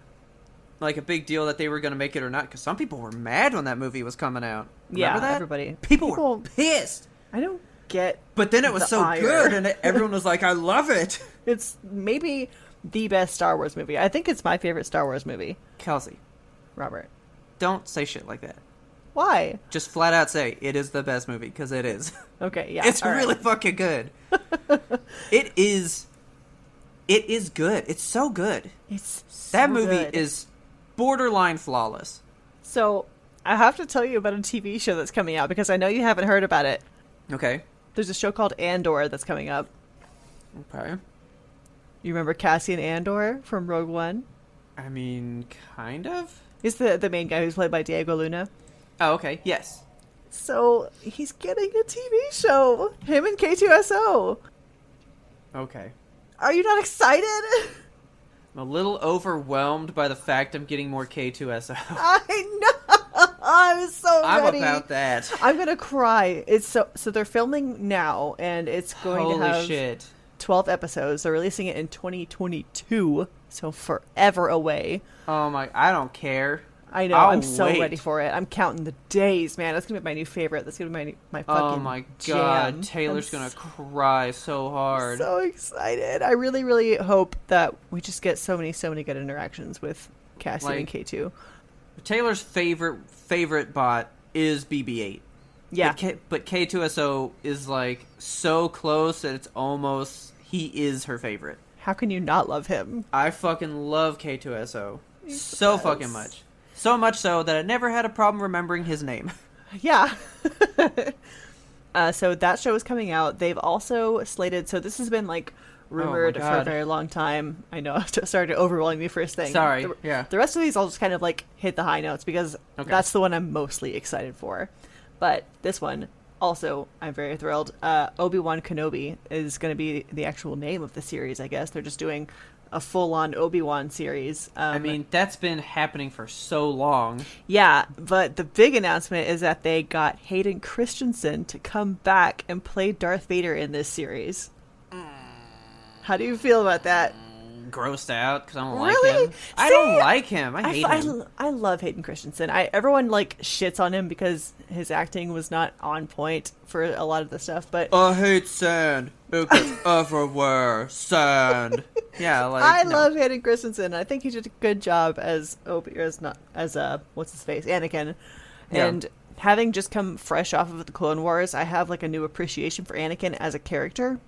like, a big deal that they were going to make it or not, because some people were mad when that movie was coming out. Remember that? Everybody. People were pissed. I don't get But then it was so ire. good, and everyone was like, I love it. It's maybe the best Star Wars movie. I think it's my favorite Star Wars movie. Kelsey, Robert. don't say shit like that. Why? Just flat out say, it is the best movie, because it is. Okay, yeah. It's all really right. fucking good. It is good. It's so good. It's That so movie good. is borderline flawless. So, I have to tell you about a TV show that's coming out, because I know you haven't heard about it. Okay. There's a show called Andor that's coming up. Okay. You remember Cassian Andor from Rogue One? I mean, kind of. He's the main guy who's played by Diego Luna. Oh, okay. Yes. So he's getting a TV show. Him and K2SO. Okay. Are you not excited? I'm a little overwhelmed by the fact I'm getting more K2SO. I know. I'm so ready. I'm about that. I'm gonna cry. It's so they're filming now, and it's going to have shit. 12 episodes. They're releasing it in 2022, so forever away. Oh my! I don't care. I know. I'm so ready for it. I'm counting the days, man. That's gonna be my new favorite. That's gonna be my fucking. Oh my jam. god! Taylor's gonna cry so hard. So excited! I really, really hope that we just get so many good interactions with Cassie and K2. Taylor's favorite bot is BB-8. Yeah, but K2SO is like so close that it's almost he is her favorite. How can you not love him? I fucking love K2SO so fucking much. So much so that I never had a problem remembering his name. Yeah. So that show is coming out. They've also slated. So this has been like rumored for a very long time. I know. It started overwhelming me first thing. Sorry. The rest of these I'll just kind of like hit the high notes because that's the one I'm mostly excited for. But this one also I'm very thrilled. Obi-Wan Kenobi is going to be the actual name of the series. I guess they're just doing a full-on Obi-Wan series. I mean, that's been happening for so long. Yeah, but the big announcement is that they got Hayden Christensen to come back and play Darth Vader in this series. How do you feel about that? Grossed out because I don't like him. I don't like him. I hate him. I love Hayden Christensen. Everyone like shits on him because his acting was not on point for a lot of the stuff. But I hate sand. It gets everywhere. Sand. Yeah, like I love Hayden Christensen. I think he did a good job as what's his face, Anakin, and having just come fresh off of the Clone Wars, I have like a new appreciation for Anakin as a character.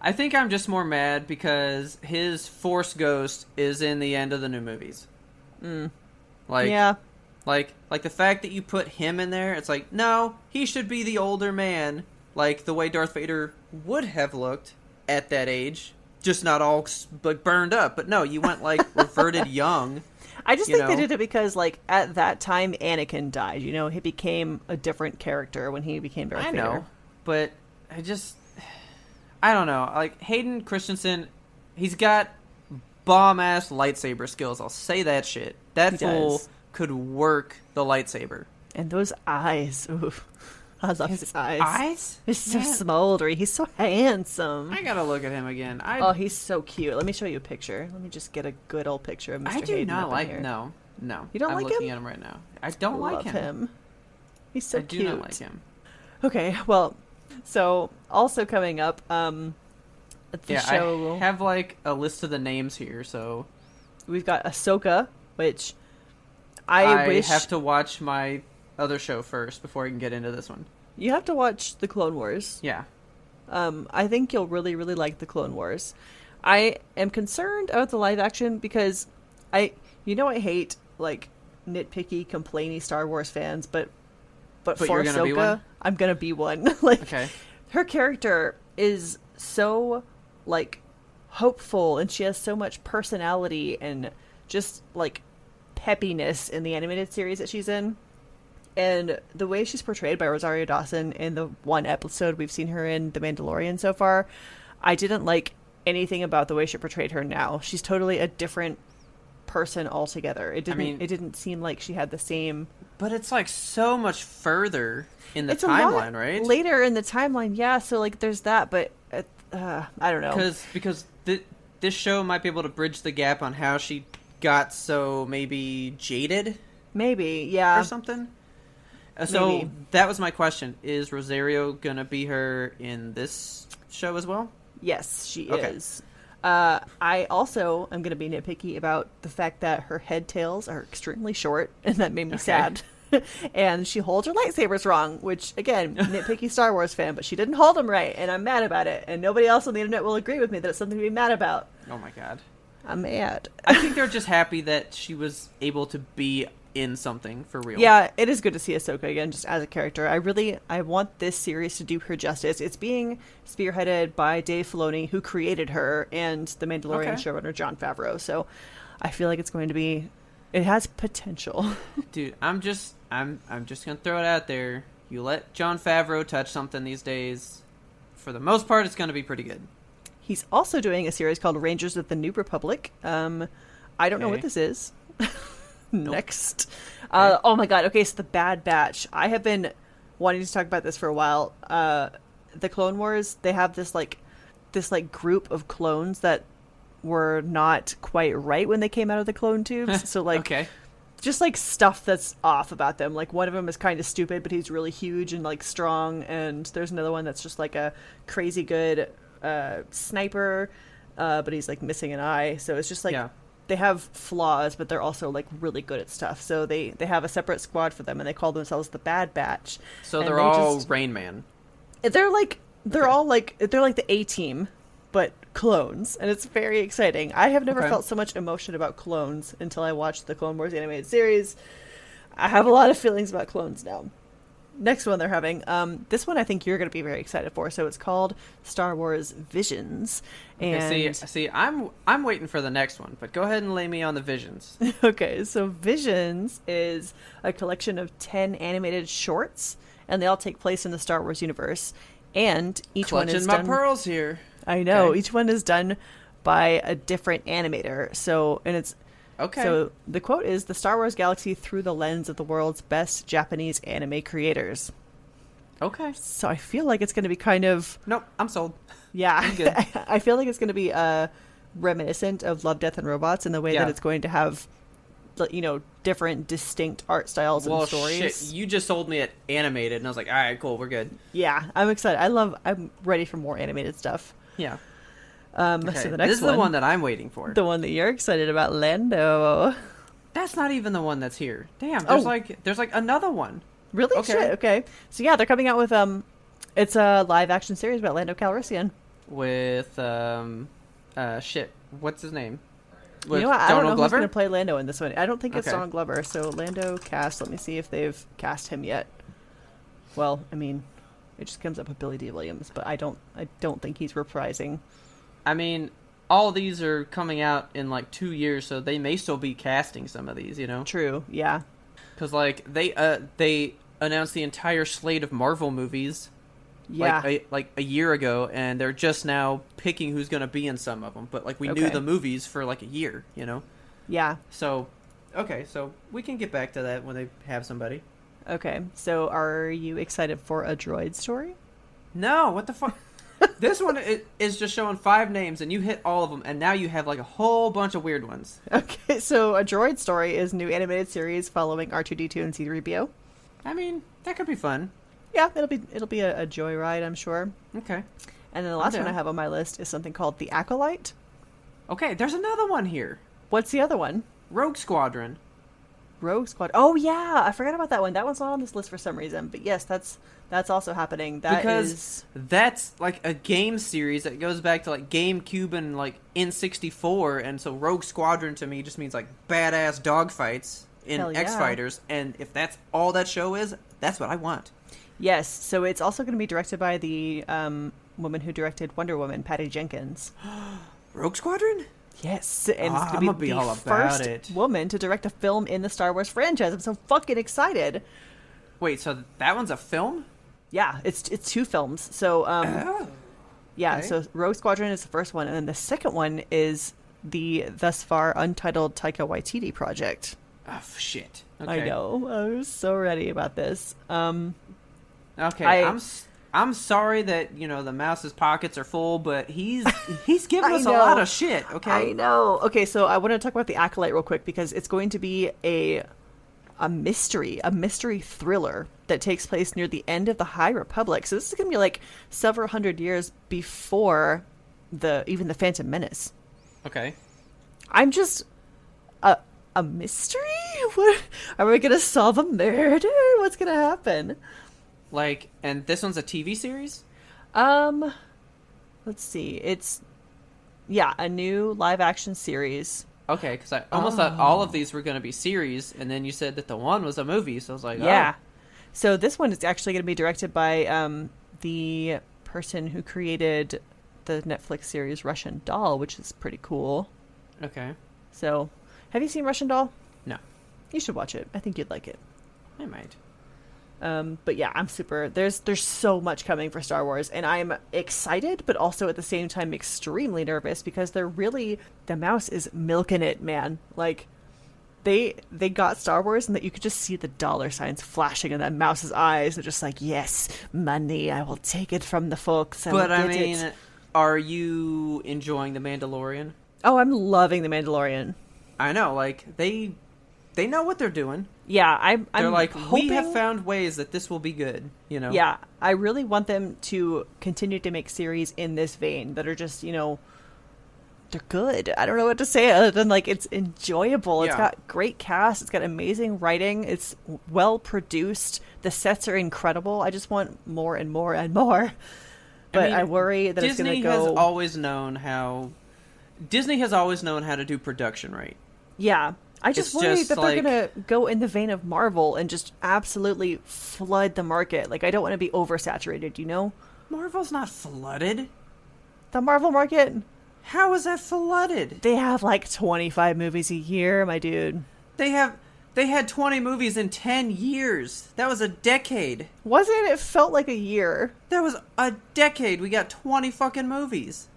I think I'm just more mad because his Force Ghost is in the end of the new movies. Like the fact that you put him in there, it's like, no, he should be the older man, like the way Darth Vader would have looked at that age, just not all like burned up. But no, you went like reverted young. I just think they did it because like at that time Anakin died. You know, he became a different character when he became Darth Vader. I know, but I don't know. Like, Hayden Christensen, he's got bomb-ass lightsaber skills. I'll say that shit. That fool could work the lightsaber. And those eyes. Oof. I love his eyes. He's so smoldery. He's so handsome. I gotta look at him again. Oh, he's so cute. Let me show you a picture. Let me just get a good old picture of Mr. Hayden. I do not like him. No. You don't like him? I'm looking at him right now. I don't like him. He's so cute. I do not like him. Okay, well... So, also coming up, the show... I have, like, a list of the names here, so... We've got Ahsoka, which I wish... have to watch my other show first before I can get into this one. You have to watch The Clone Wars. Yeah. I think you'll really, really like The Clone Wars. I am concerned about the live action because I hate, like, nitpicky, complainy Star Wars fans, but for Ahsoka, I'm gonna be one. Her character is so like hopeful, and she has so much personality and just like peppiness in the animated series that she's in. And the way she's portrayed by Rosario Dawson in the one episode we've seen her in The Mandalorian so far, I didn't like anything about the way she portrayed her now. She's totally a different person altogether. It didn't seem like she had the same. But it's like so much further in the timeline, right? Later in the timeline, yeah. So like there's that, but I don't know. Because this show might be able to bridge the gap on how she got so maybe jaded. Maybe, yeah. Or something. So that was my question. Is Rosario gonna be her in this show as well? Yes, she is. I also am going to be nitpicky about the fact that her head tails are extremely short, and that made me sad. And she holds her lightsabers wrong, which, again, nitpicky Star Wars fan, but she didn't hold them right, and I'm mad about it. And nobody else on the internet will agree with me that it's something to be mad about. Oh my god. I'm mad. I think they're just happy that she was able to be in something for real. Yeah, it is good to see Ahsoka again, just as a character. I want this series to do her justice. It's being spearheaded by Dave Filoni, who created her, and the Mandalorian showrunner Jon Favreau. So I feel like it's going to be. It has potential. Dude, I'm just gonna throw it out there. you let Jon Favreau touch something these days, for the most part, it's going to be pretty good. He's also doing a series called Rangers of the New Republic. I don't know what this is. Next. Okay. Oh my god. Okay, so the Bad Batch. I have been wanting to talk about this for a while. The Clone Wars, they have this group of clones that were not quite right when they came out of the clone tubes. So like Okay. just like stuff that's off about them. Like one of them is kind of stupid, but he's really huge and like strong, and there's another one that's just like a crazy good sniper, but he's like missing an eye. So it's just like they have flaws, but they're also like really good at stuff. So they have a separate squad for them, and they call themselves the Bad Batch. So and they're all Rain Man. They're all like the A team, but clones, and it's very exciting. I have never felt so much emotion about clones until I watched the Clone Wars animated series. I have a lot of feelings about clones now. Next one they're having, this one I think you're going to be very excited for. So it's called Star Wars Visions. And Okay, see, I'm waiting for the next one, but go ahead and lay me on the Visions. okay, so Visions is a collection of 10 animated shorts, and they all take place in the Star Wars universe. And each one is Clutching my done. pearls here. I know. Okay. Each one is done by a different animator. So, and it's Okay. So the quote is the Star Wars galaxy through the lens of the world's best Japanese anime creators. Okay. So I feel like it's going to be kind of Nope, I'm sold. yeah. I'm good. I feel like it's going to be reminiscent of Love, Death, and Robots in the way that it's going to have, different distinct art styles and stories. Shit, you just sold me at animated, and I was like, all right, cool, we're good. Yeah, I'm excited. I'm ready for more animated stuff. Yeah. Okay. So the next this is the one that I'm waiting for. The one that you're excited about, Lando. That's not even the one that's here. Damn, there's like another one. Really? Okay. Shit, okay. So yeah, they're coming out with it's a live action series about Lando Calrissian. With what's his name? You know what? I don't know who's going to play Lando in this one. I don't think it's Donald Glover. So Lando cast. Let me see if they've cast him yet. Well, I mean, it just comes up with Billy D. Williams, but I don't think he's reprising. I mean, all these are coming out in like 2 years, so they may still be casting some of these, you know? True, yeah. Because like they announced the entire slate of Marvel movies, like a year ago, and they're just now picking who's going to be in some of them. But like we knew the movies for like a year, you know? Yeah. So, okay, so we can get back to that when they have somebody. Okay, so are you excited for a droid story? No, what the fuck? This one is just showing 5 names, and you hit all of them, and now you have like a whole bunch of weird ones. Okay, so A Droid Story is a new animated series following R2-D2 and C-3PO. I mean, that could be fun. Yeah, it'll be a joyride, I'm sure. Okay. And then the last one I have on my list is something called The Acolyte. Okay, there's another one here. What's the other one? Rogue Squadron. Rogue Squad. Oh yeah, I forgot about that one. That one's not on this list for some reason. But yes, that's also happening. That's like a game series that goes back to like GameCube and like N64, and so Rogue Squadron to me just means like badass dogfights in X Fighters, and if that's all that show is, that's what I want. Yes, so it's also going to be directed by the woman who directed Wonder Woman, Patty Jenkins. Rogue Squadron? Yes, and it's going to be all the about first woman to direct a film in the Star Wars franchise. I'm so fucking excited. Wait, so that one's a film? Yeah, it's 2 films. So, so Rogue Squadron is the first one, and then the second one is the thus far untitled Taika Waititi project. Oh, shit. Okay. I know. I'm so ready about this. Okay, I'm sorry that, the mouse's pockets are full, but he's giving us a lot of shit, okay? I know. Okay, so I want to talk about The Acolyte real quick because it's going to be a mystery thriller that takes place near the end of the High Republic. So this is going to be like several hundred years before even the Phantom Menace. Okay. I'm just a mystery? What, are we going to solve a murder? What's going to happen? Like, and this one's a TV series? Let's see. It's a new live action series. Okay, because I almost thought all of these were going to be series, and then you said that the one was a movie, so I was like, yeah. So this one is actually going to be directed by the person who created the Netflix series Russian Doll, which is pretty cool. Okay. But yeah, I'm super. There's so much coming for Star Wars, and I'm excited, but also at the same time extremely nervous because the mouse is milking it, man. Like they got Star Wars, and that you could just see the dollar signs flashing in that mouse's eyes. They're just like, yes, money. I will take it from the folks. But I mean, are you enjoying The Mandalorian? Oh, I'm loving The Mandalorian. I know, like they know what they're doing. Yeah, they're like, hoping... we have found ways that this will be good, you know? Yeah, I really want them to continue to make series in this vein that are just, you know, they're good. I don't know what to say other than, like, it's enjoyable. It's got great cast. It's got amazing writing. It's well produced. The sets are incredible. I just want more and more and more. But I worry that Disney it's going to go... Disney has always known how to do production right. Yeah. I just worry that they're going to go in the vein of Marvel and just absolutely flood the market. Like, I don't want to be oversaturated, you know? Marvel's not flooded. The Marvel market? How is that flooded? They have like 25 movies a year, my dude. They had 20 movies in 10 years. That was a decade. Wasn't it? It felt like a year. That was a decade. We got 20 fucking movies.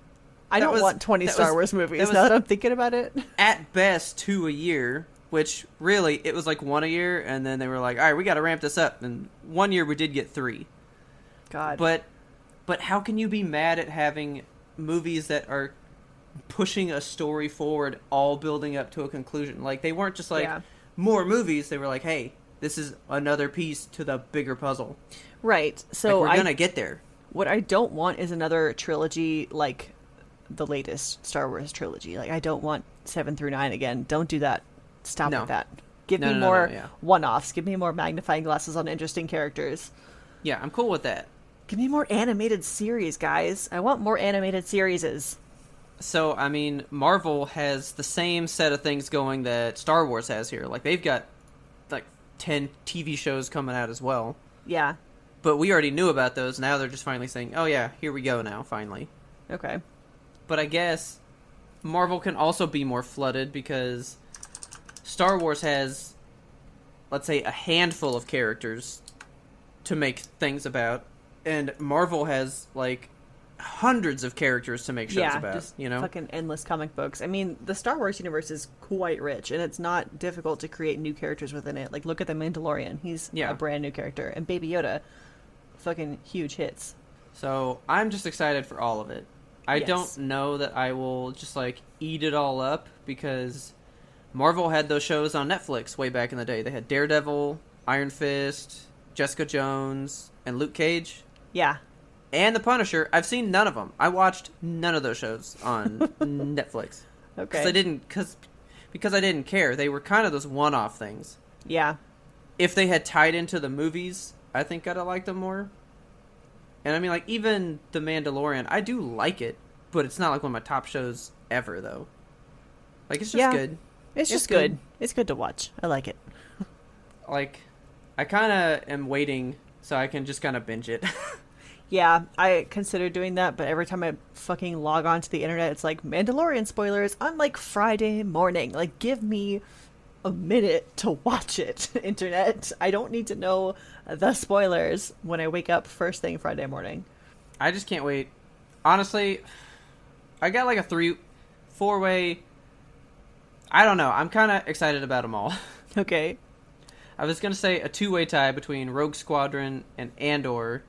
I don't want 20 Star Wars movies now that I'm thinking about it. At best, 2 a year, which really, it was like 1 a year, and then they were like, all right, we got to ramp this up. And 1 year we did get 3. God. But how can you be mad at having movies that are pushing a story forward, all building up to a conclusion? Like, they weren't just like, more movies. They were like, hey, this is another piece to the bigger puzzle. Right. So like, we're going to get there. What I don't want is another trilogy like the latest Star Wars trilogy. Like, I don't want 7 through 9 again. Don't do that. Stop with that. Give me more one-offs. Give me more magnifying glasses on interesting characters. Yeah, I'm cool with that. Give me more animated series, guys. I want more animated series. So, I mean, Marvel has the same set of things going that Star Wars has here. Like, they've got, like, 10 TV shows coming out as well. Yeah. But we already knew about those. Now they're just finally saying, oh, yeah, here we go now, finally. Okay. But I guess Marvel can also be more flooded because Star Wars has, let's say, a handful of characters to make things about. And Marvel has, like, hundreds of characters to make shows about, just you know? Fucking endless comic books. I mean, the Star Wars universe is quite rich, and it's not difficult to create new characters within it. Like, look at the Mandalorian. He's a brand new character. And Baby Yoda, fucking huge hits. So, I'm just excited for all of it. I don't know that I will just, like, eat it all up, because Marvel had those shows on Netflix way back in the day. They had Daredevil, Iron Fist, Jessica Jones, and Luke Cage. Yeah. And The Punisher. I've seen none of them. I watched none of those shows on Netflix. Okay. Because I didn't care. They were kind of those one-off things. Yeah. If they had tied into the movies, I think I'd have liked them more. And I mean, like, even The Mandalorian, I do like it, but it's not like one of my top shows ever, though. Like, it's just good. It's just good. It's good to watch. I like it. Like, I kind of am waiting so I can just kind of binge it. Yeah, I consider doing that, but every time I fucking log on to the internet, it's like, Mandalorian spoilers on, like, Friday morning. Like, give me a minute to watch it, internet. I don't need to know the spoilers when I wake up first thing Friday morning. I just can't wait. Honestly, I got like a 4-way... I don't know. I'm kind of excited about them all. Okay. I was going to say a 2-way tie between Rogue Squadron and Andor.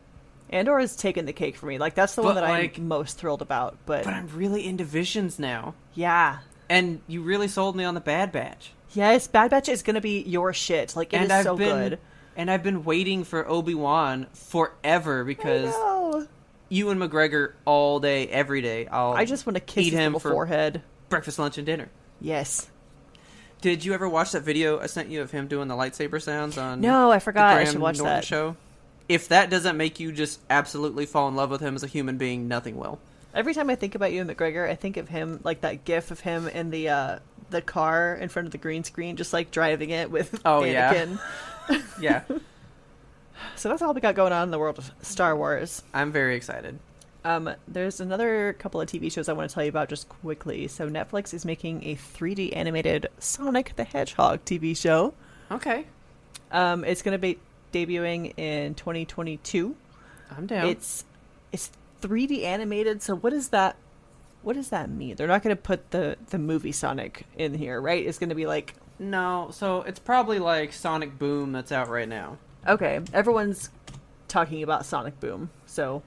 Andor has taken the cake for me. Like, that's the one that I'm most thrilled about. But I'm really into Visions now. Yeah. And you really sold me on the Bad Batch. Yes, Bad Batch is going to be your shit. Like, it is so good. And I've been waiting for Obi-Wan forever because Ewan McGregor all day, every day. I just want to kiss his little forehead. Breakfast, lunch, and dinner. Yes. Did you ever watch that video I sent you of him doing the lightsaber sounds on? No, I forgot. The I should watch Norton that show? If that doesn't make you just absolutely fall in love with him as a human being, nothing will. Every time I think about Ewan McGregor, I think of him, like that gif of him in the car in front of the green screen, just like driving it with Anakin. Yeah. So that's all we got going on in the world of Star Wars. I'm very excited. There's another couple of TV shows I want to tell you about just quickly. So Netflix is making a 3D animated Sonic the Hedgehog TV show. Okay. It's going to be debuting in 2022. I'm down. It's 3D animated, so what does that mean? They're not going to put the movie Sonic in here, right? It's going to be like... No, so it's probably like Sonic Boom that's out right now. Okay, everyone's talking about Sonic Boom, so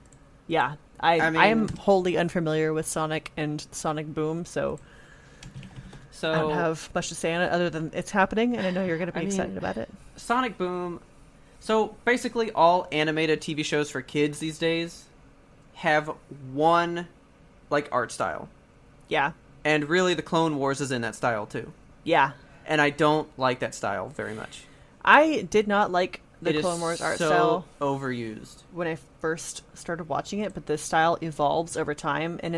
yeah. I mean, I am wholly unfamiliar with Sonic and Sonic Boom, so I don't have much to say on it other than it's happening, and I know you're going to be excited about it. Sonic Boom. So basically, all animated TV shows for kids these days have one like art style. Yeah. And really, the Clone Wars is in that style too. Yeah. And I don't like that style very much. I did not like the Clone Wars art style overused when I first started watching it, but the style evolves over time, and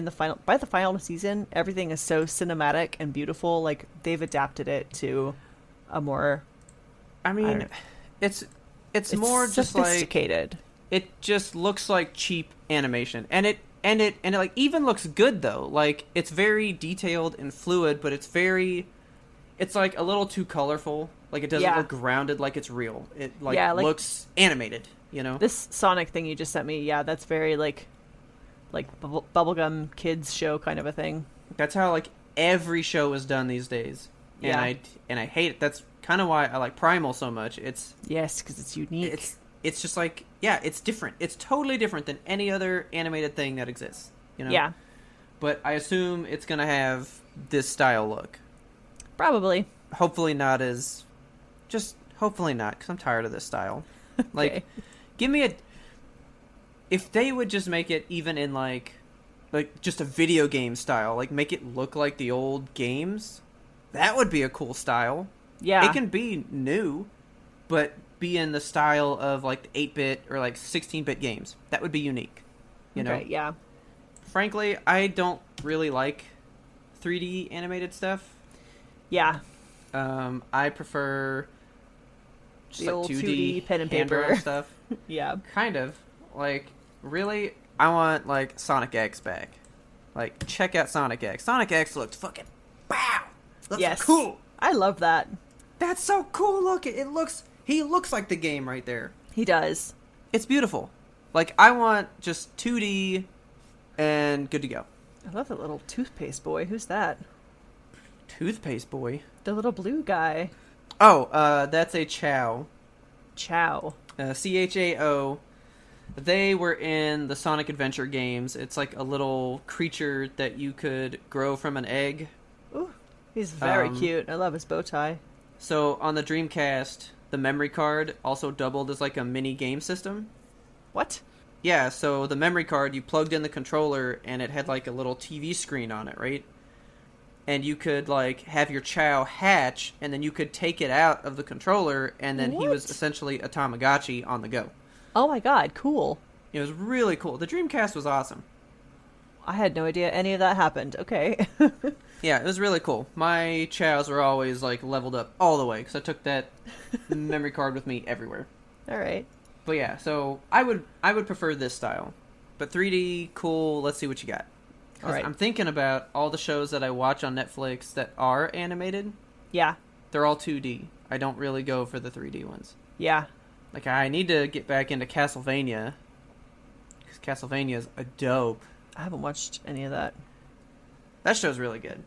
by the final season, everything is so cinematic and beautiful. Like, they've adapted it to a more... it's more just sophisticated. Like, it just looks like cheap animation, and it like even looks good though. Like, it's very detailed and fluid, but it's like a little too colorful. Like, it doesn't look grounded like it's real. It looks animated, you know? This Sonic thing you just sent me, that's very like bubblegum kids show kind of a thing. That's how like every show is done these days. And I hate it. That's kind of why I like Primal so much. Because it's unique. It's just like, it's different. It's totally different than any other animated thing that exists, you know? Yeah. But I assume it's going to have this style look. Probably. Hopefully not, because I'm tired of this style. Okay. Like, give me if they would just make it even in like just a video game style, like make it look like the old games, that would be a cool style. Yeah. It can be new, but be in the style of like the 8-bit or like 16-bit games. That would be unique, you know? Yeah. Frankly, I don't really like 3D animated stuff. Yeah. I prefer just the like old 2D pen and paper stuff. Yeah. Kind of. Like, really, I want like Sonic X back. Like, check out Sonic X. Sonic X looks fucking wow. Looks cool. I love that. That's so cool looking. He looks like the game right there. He does. It's beautiful. Like, I want just 2D and good to go. I love that little toothpaste boy. Who's that? Toothpaste boy? The little blue guy. Oh, that's a Chow. Chow. CHAO. They were in the Sonic Adventure games. It's like a little creature that you could grow from an egg. Ooh, he's very cute. I love his bow tie. So on the Dreamcast, the memory card also doubled as like a mini game system. What? Yeah, so the memory card, you plugged in the controller and it had like a little TV screen on it, right? And you could like have your Chow hatch, and then you could take it out of the controller, and then he was essentially a Tamagotchi on the go. Oh my god, cool. It was really cool. The Dreamcast was awesome. I had no idea any of that happened. Okay. Yeah, it was really cool. My Chows were always like leveled up all the way because I took that memory card with me everywhere. All right. But yeah, so I would prefer this style. But 3D, cool. Let's see what you got. All right. I'm thinking about all the shows that I watch on Netflix that are animated. Yeah. They're all 2D. I don't really go for the 3D ones. Yeah. Like, I need to get back into Castlevania. Because Castlevania is a dope. I haven't watched any of that. That show's really good.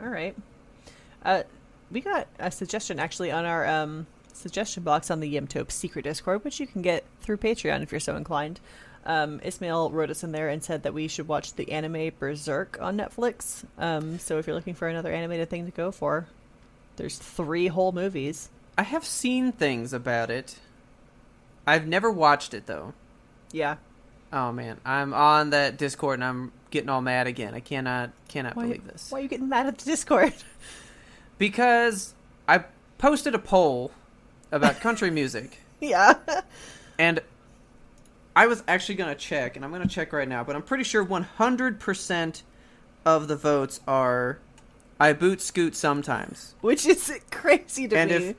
All right. We got a suggestion actually on our suggestion box on the Yimtope secret Discord, which you can get through Patreon if you're so inclined. Ismail wrote us in there and said that we should watch the anime Berserk on Netflix. So if you're looking for another animated thing to go for, there's 3 whole movies. I have seen things about it. I've never watched it, though. Yeah. Oh, man. I'm on that Discord, and I'm getting all mad again. I cannot believe this. Why are you getting mad at the Discord? Because I posted a poll about country music. Yeah. And I was actually going to check, and I'm going to check right now, but I'm pretty sure 100% of the votes are I boot scoot sometimes. Which is crazy to me.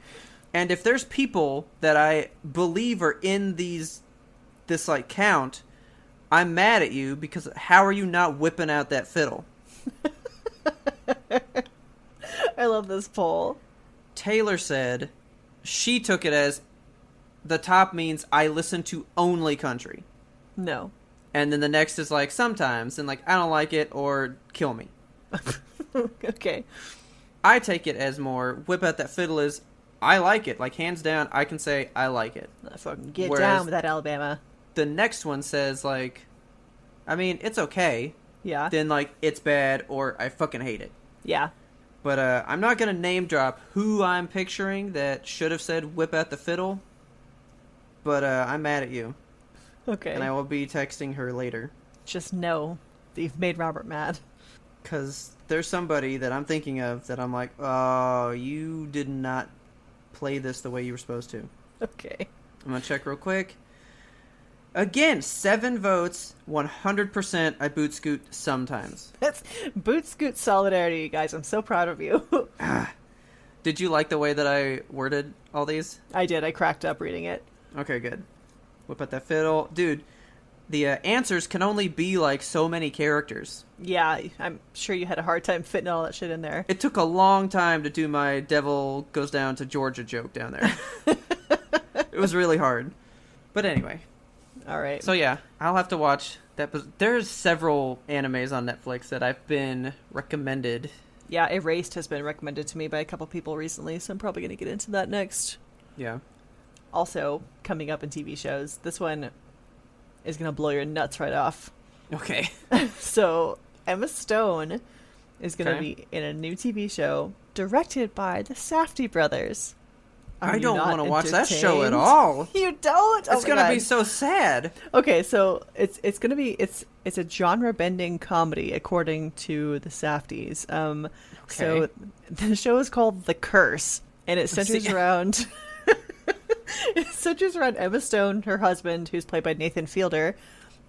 If there's people that I believe are in this like count, I'm mad at you because how are you not whipping out that fiddle? I love this poll. Taylor said she took it as the top means I listen to only country. No. And then the next is like sometimes, and like I don't like it or kill me. Okay. I take it as more whip out that fiddle is I like it. Like hands down, I can say I like it. Fucking get Whereas down with that Alabama. the next one says like, I mean, it's okay. Yeah. Then like it's bad or I fucking hate it. Yeah. But I'm not gonna name drop who I'm picturing that should have said whip out the fiddle. But I'm mad at you. Okay. And I will be texting her later. Just know that you've made Robert mad. Because there's somebody that I'm thinking of that I'm like, oh, you did not play this the way you were supposed to. Okay. I'm going to check real quick. Again, 7 votes, 100% I boot scoot sometimes. That's boot scoot solidarity, you guys. I'm so proud of you. Did you like the way that I worded all these? I did. I cracked up reading it. Okay, good. Whip out that fiddle. Dude, the answers can only be like so many characters. Yeah, I'm sure you had a hard time fitting all that shit in there. It took a long time to do my devil goes down to Georgia joke down there. It was really hard. But anyway. All right. So yeah, I'll have to watch that. There's several animes on Netflix that I've been recommended. Yeah, Erased has been recommended to me by a couple people recently, so I'm probably going to get into that next. Yeah. Also, coming up in TV shows, this one is going to blow your nuts right off. Okay. So, Emma Stone is going to Okay. be in a new TV show directed by the Safdie brothers. I you don't not want to watch that show at entertained? all. You don't? It's gonna be so sad. Okay, so it's gonna be it's a genre bending comedy according to the Safdies. So the show is called The Curse, and it centers around Emma Stone, her husband, who's played by Nathan Fielder.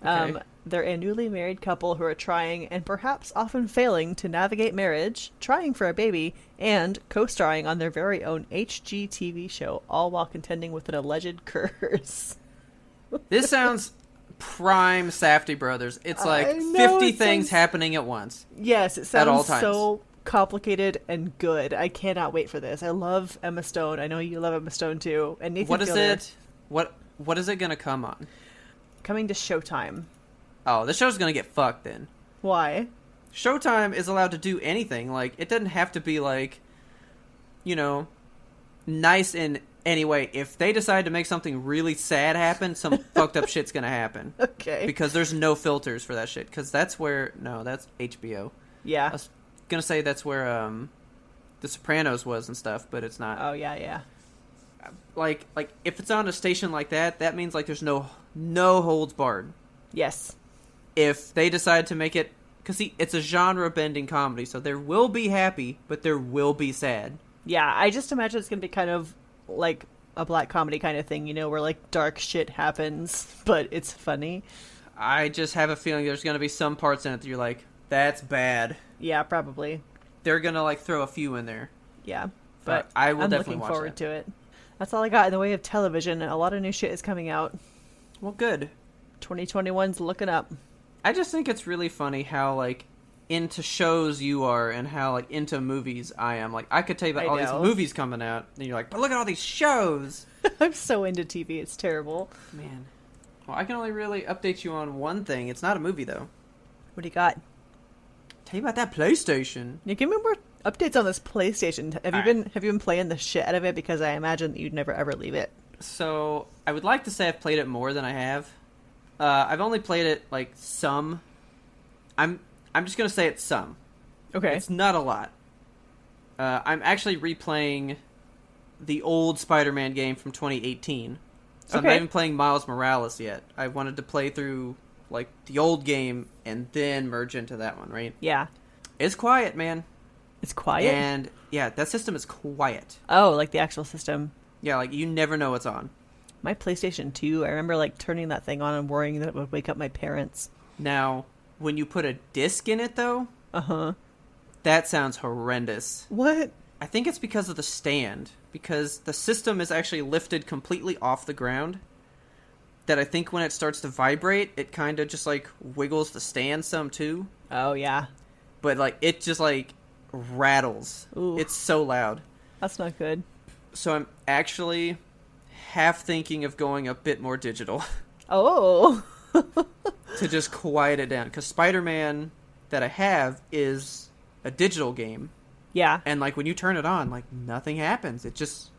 Okay. They're a newly married couple who are trying and perhaps often failing to navigate marriage, trying for a baby, and co-starring on their very own HGTV show, all while contending with an alleged curse. This sounds prime Safdie Brothers. It's like I know, 50 it things sounds- happening at once. Yes, it At all sounds times. so complicated and good. I cannot wait for this. I love Emma Stone. I know you love Emma Stone too. And Nathan What is Fielder. it? What is it gonna come on? Coming to Showtime. Oh, the show's gonna get fucked then. Why? Showtime is allowed to do anything. Like, it doesn't have to be like, you know, nice in any way. If they decide to make something really sad happen, some fucked up shit's gonna happen. Okay. Because there's no filters for that shit. Because that's where... No, that's HBO. Yeah. I was gonna say that's where The Sopranos was and stuff, but it's not. Oh, yeah. Like if it's on a station like that, that means like there's no holds barred. Yes. If they decide to make it... Because see, it's a genre-bending comedy, so there will be happy, but there will be sad. Yeah, I just imagine it's going to be kind of like a black comedy kind of thing, you know, where like dark shit happens, but it's funny. I just have a feeling there's going to be some parts in it that you're like, that's bad. Yeah, probably. They're going to like throw a few in there. Yeah, but I will I'm definitely looking watch forward that. to it. That's all I got in the way of television. A lot of new shit is coming out. Well, good. 2021's looking up. I just think it's really funny how, like, into shows you are and how, like, into movies I am. Like, I could tell you about I all know. these movies coming out, and you're like, but look at all these shows! I'm so into TV, it's terrible. Man. Well, I can only really update you on one thing. It's not a movie, though. What do you got? Tell you about that PlayStation. Yeah, give me more updates on this PlayStation. Have you been playing the shit out of it? Because I imagine that you'd never ever leave it. So, I would like to say I've played it more than I have. I've only played it, like, some. I'm just gonna say it's some. Okay. It's not a lot. I'm actually replaying the old Spider-Man game from 2018. So I'm not Okay. even playing Miles Morales yet. I wanted to play through, like, the old game and then merge into that one, right? Yeah. It's quiet, man. It's quiet? And, yeah, that system is quiet. Oh, like the actual system. Yeah, like, you never know what's on. My PlayStation 2, I remember like turning that thing on and worrying that it would wake up my parents. Now, when you put a disc in it, though, Uh-huh. that sounds horrendous. What? I think it's because of the stand. Because the system is actually lifted completely off the ground. That I think when it starts to vibrate, it kind of just, like, wiggles the stand some, too. Oh, yeah. But, like, it just, like, rattles. Ooh. It's so loud. That's not good. So I'm actually half thinking of going a bit more digital. Oh. To just quiet it down. Because Spider-Man that I have is a digital game. Yeah. And, like, when you turn it on, like, nothing happens. It's just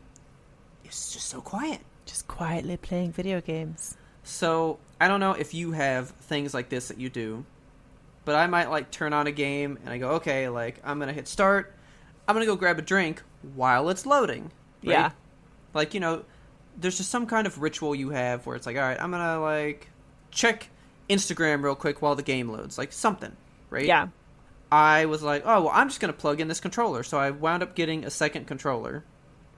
so quiet. Just quietly playing video games. So, I don't know if you have things like this that you do, but I might, like, turn on a game and I go, okay, like, I'm going to hit start. I'm going to go grab a drink while it's loading. Right? Yeah. Like, you know, there's just some kind of ritual you have where it's like, all right, I'm going to, like, check Instagram real quick while the game loads. Like, something, right? Yeah. I was like, oh, well, I'm just going to plug in this controller. So I wound up getting a second controller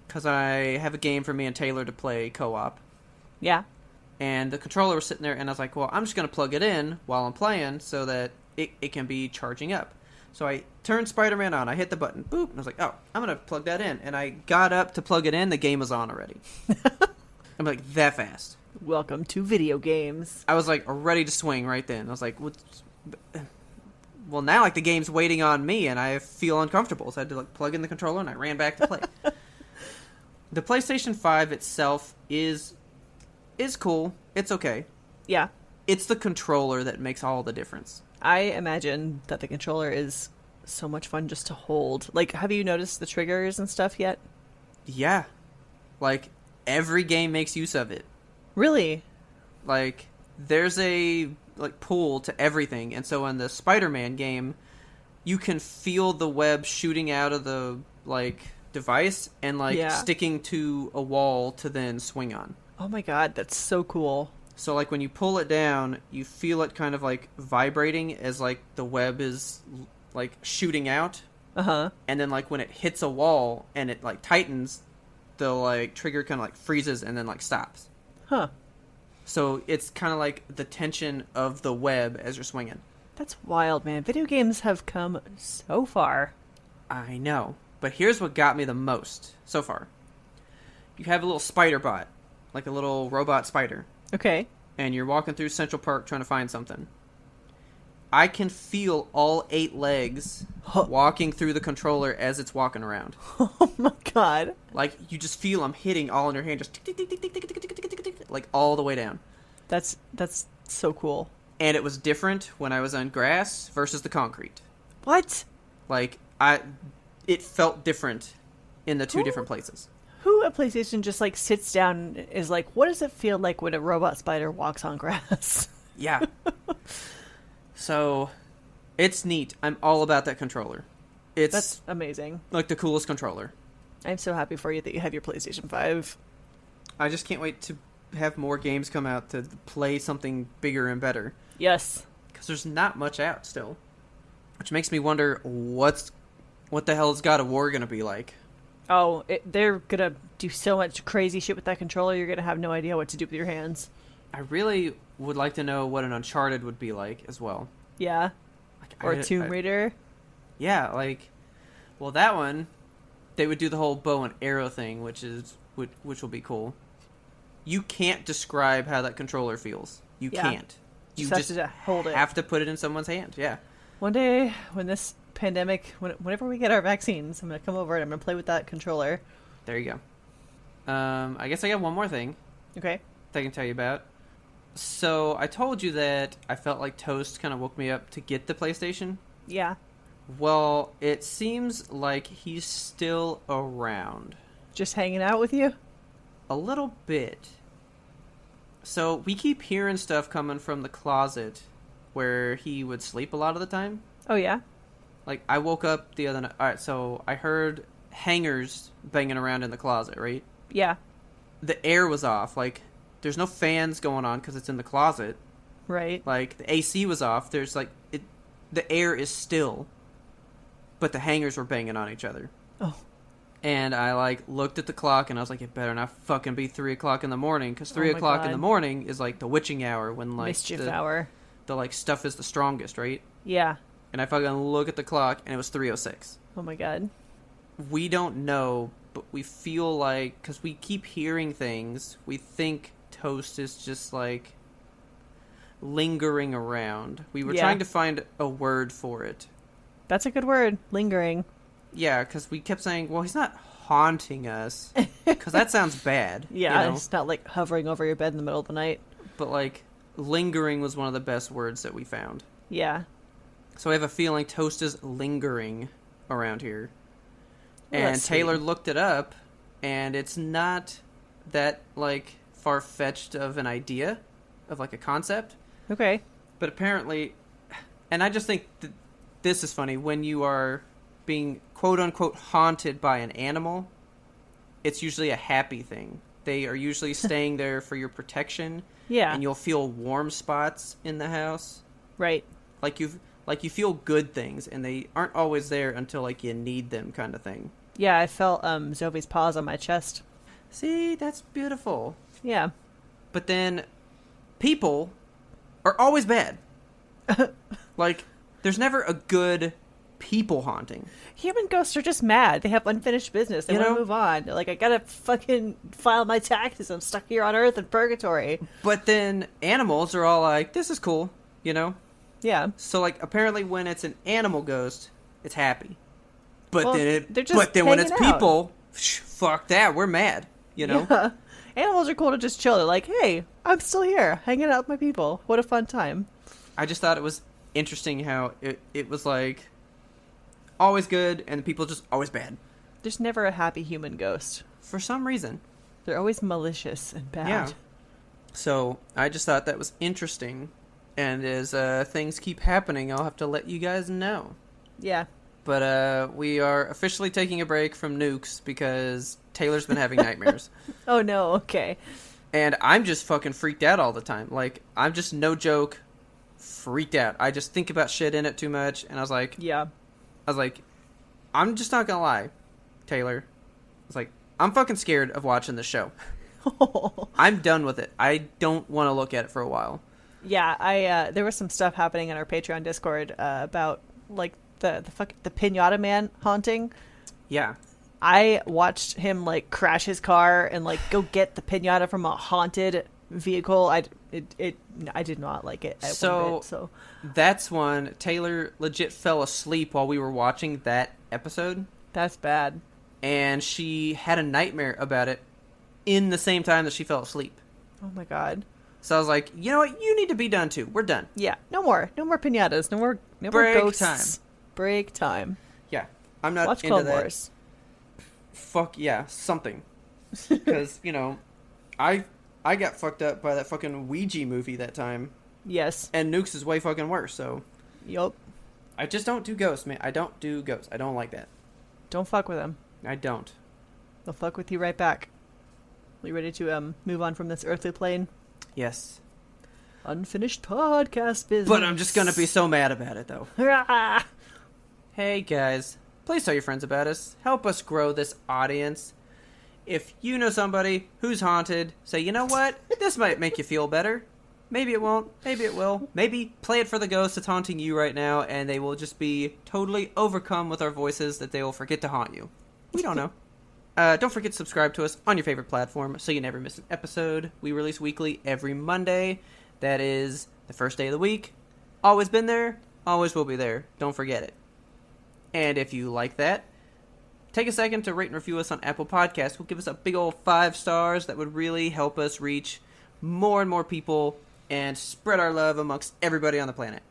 because I have a game for me and Taylor to play co-op. Yeah. And the controller was sitting there, and I was like, well, I'm just going to plug it in while I'm playing so that it can be charging up. So I turned Spider-Man on. I hit the button. Boop. And I was like, oh, I'm going to plug that in. And I got up to plug it in. The game was on already. I'm like, that fast. Welcome to video games. I was like ready to swing right then. I was like, well, now like the game's waiting on me, and I feel uncomfortable. So I had to like plug in the controller, and I ran back to play. The PlayStation 5 itself is cool. It's okay. Yeah. It's the controller that makes all the difference. I imagine that the controller is so much fun just to hold. Like, have you noticed the triggers and stuff yet? Yeah. Like, every game makes use of it. Really? Like, there's a like pull to everything. And so in the Spider-Man game, you can feel the web shooting out of the, like, device and, like, sticking to a wall to then swing on. Oh my god, that's so cool. So, like, when you pull it down, you feel it kind of, like, vibrating as, like, the web is, like, shooting out. Uh-huh. And then, like, when it hits a wall and it, like, tightens, the, like, trigger kind of, like, freezes and then, like, stops. Huh. So it's kind of like the tension of the web as you're swinging. That's wild, man. Video games have come so far. I know. But here's what got me the most so far. You have a little spider bot. Like a little robot spider. Okay. And you're walking through Central Park trying to find something. I can feel all 8 legs walking through the controller as it's walking around. Oh my god. Like, you just feel them hitting all in your hand, just tick, tick, tick, tick, tick, tick, tick, tick, tick, tick, like all the way down. That's so cool. And it was different when I was on grass versus the concrete. What? Like, it felt different in the two different places. Who at PlayStation just, like, sits down and is like, what does it feel like when a robot spider walks on grass? Yeah. So, it's neat. I'm all about that controller. That's amazing. Like the coolest controller. I'm so happy for you that you have your PlayStation 5. I just can't wait to have more games come out to play something bigger and better. Yes. Because there's not much out still. Which makes me wonder what the hell is God of War going to be like? Oh, they're going to do so much crazy shit with that controller, you're going to have no idea what to do with your hands. I really would like to know what an Uncharted would be like as well. Yeah. Or a Tomb Raider. Yeah, like, well, that one, they would do the whole bow and arrow thing, which will be cool. You can't describe how that controller feels. You can't. You just have to hold it. Have to put it in someone's hand. Yeah. One day, when this pandemic, whenever we get our vaccines, I'm gonna come over and I'm gonna play with that controller. There you go. I guess I got one more thing. Okay. That I can tell you about. So I told you that I felt like Toast kind of woke me up to get the PlayStation. Yeah. Well, it seems like he's still around. Just hanging out with you? A little bit. So we keep hearing stuff coming from the closet where he would sleep a lot of the time. Oh, yeah? Like, I woke up the other night. Alright, so I heard hangers banging around in the closet, right? Yeah. The air was off. Like, there's no fans going on because it's in the closet. Right. Like, the AC was off. There's, like, the air is still. But the hangers were banging on each other. Oh. And I, like, looked at the clock, and I was like, it better not fucking be 3 o'clock in the morning, because 3 o'clock in the morning is, like, the witching hour, when, like... Mischief hour. The, like, stuff is the strongest, right? Yeah. And I fucking look at the clock, and it was 3:06. Oh my god. We don't know, but we feel like... Because we keep hearing things, we think Toast is just, like, lingering around. We were trying to find a word for it. That's a good word. Lingering. Yeah, because we kept saying, well, he's not haunting us, because that sounds bad. Yeah, you know? it's not like hovering over your bed in the middle of the night. But like lingering was one of the best words that we found. Yeah. So I have a feeling toast is lingering around here. And Taylor looked it up, and it's not that like far-fetched of an idea, of like a concept. Okay. But apparently, and I just think that this is funny, when you are being quote-unquote haunted by an animal, it's usually a happy thing. They are usually staying there for your protection. Yeah. And you'll feel warm spots in the house. Right. Like you feel good things, and they aren't always there until like you need them, kind of thing. Yeah, I felt Zoe's paws on my chest. See, that's beautiful. Yeah. But then people are always bad. Like, there's never a good people haunting. Human ghosts are just mad. They have unfinished business. They want to move on. They're like, I gotta fucking file my taxes. I'm stuck here on Earth in purgatory. But then animals are all like, this is cool, you know? Yeah. So, like, apparently when it's an animal ghost, it's happy. But then when it's out. people, fuck that, we're mad, you know? Yeah. Animals are cool to just chill. They're like, hey, I'm still here, hanging out with my people. What a fun time. I just thought it was interesting how it was like always good and the people just always bad. There's never a happy human ghost. For some reason. They're always malicious and bad. Yeah. So I just thought that was interesting. And as things keep happening, I'll have to let you guys know. Yeah. But we are officially taking a break from nukes because Taylor's been having nightmares. Oh, no. Okay. And I'm just fucking freaked out all the time. Like, I'm just, no joke, freaked out. I just think about shit in it too much. And I was like, I'm just not gonna lie, Taylor. I was like, I'm fucking scared of watching this show. I'm done with it. I don't want to look at it for a while. Yeah, there was some stuff happening in our Patreon Discord about, like, the Pinata Man haunting. Yeah. I watched him, like, crash his car and, like, go get the pinata from a haunted vehicle. I did not like it at one bit, so that's when Taylor legit fell asleep while we were watching that episode. That's bad. And she had a nightmare about it in the same time that she fell asleep. Oh my god. So I was like, you know what? You need to be done too. We're done. Yeah. No more pinatas. No more ghosts. Time. Break time. Yeah. I'm not Watch into Clone that. Wars. Fuck yeah, something. Because, you know, I got fucked up by that fucking Ouija movie that time. Yes. And Nukes is way fucking worse, so. Yup. I just don't do ghosts, man. I don't do ghosts. I don't like that. Don't fuck with them. I don't. They'll fuck with you right back. Are you ready to move on from this earthly plane? Yes. Unfinished podcast business. But I'm just gonna be so mad about it, though. Hey, guys. Please tell your friends about us. Help us grow this audience. If you know somebody who's haunted, say, you know what? This might make you feel better. Maybe it won't. Maybe it will. Maybe play it for the ghost that's haunting you right now, and they will just be totally overcome with our voices that they will forget to haunt you. We don't know. Don't forget to subscribe to us on your favorite platform so you never miss an episode. We release weekly every Monday. That is the first day of the week. Always been there. Always will be there. Don't forget it. And if you like that, take a second to rate and review us on Apple Podcasts. Will give us a big old 5 stars. That would really help us reach more and more people and spread our love amongst everybody on the planet.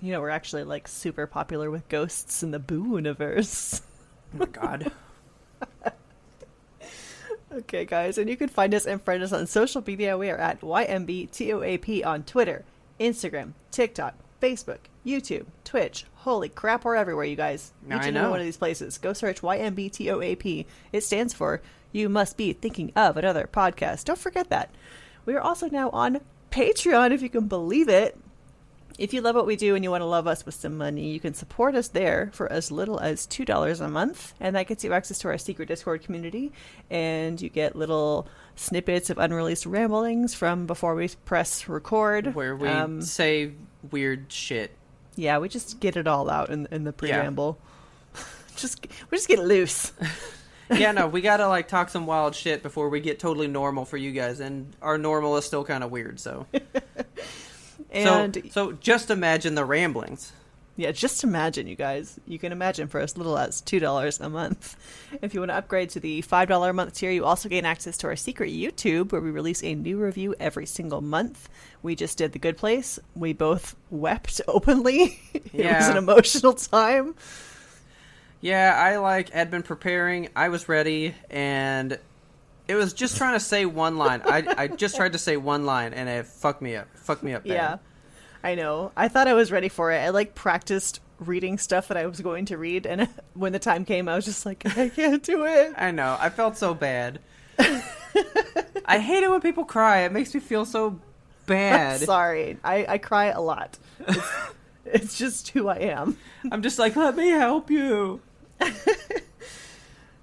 You know, we're actually, like, super popular with ghosts in the Boo universe. Oh my god. Okay, guys, and you can find us and friend us on social media. We are at YMBTOAP on Twitter, Instagram, TikTok, Facebook, YouTube, Twitch. Holy crap, we're everywhere, you guys. Each and every one of these places. Go search YMBTOAP. It stands for You Must Be Thinking of Another Podcast. Don't forget that. We are also now on Patreon, if you can believe it. If you love what we do and you want to love us with some money, you can support us there for as little as $2 a month. And that gets you access to our secret Discord community. And you get little snippets of unreleased ramblings from before we press record. Where we say weird shit. Yeah, we just get it all out in the preamble. Yeah. we just get loose. Yeah, no, we gotta like talk some wild shit before we get totally normal for you guys. And our normal is still kind of weird, so... And so just imagine the ramblings. Yeah, just imagine, you guys. You can imagine for as little as $2 a month. If you want to upgrade to the $5 a month tier, you also gain access to our secret YouTube, where we release a new review every single month. We just did The Good Place. We both wept openly. It was an emotional time. Yeah, I had been preparing. I was ready, and it was just trying to say one line. I just tried to say one line, and it fucked me up. Fucked me up bad. Yeah. I know. I thought I was ready for it. I practiced reading stuff that I was going to read, and when the time came, I was just like, I can't do it. I know. I felt so bad. I hate it when people cry. It makes me feel so bad. I'm sorry. I cry a lot. It's just who I am. I'm just like, let me help you.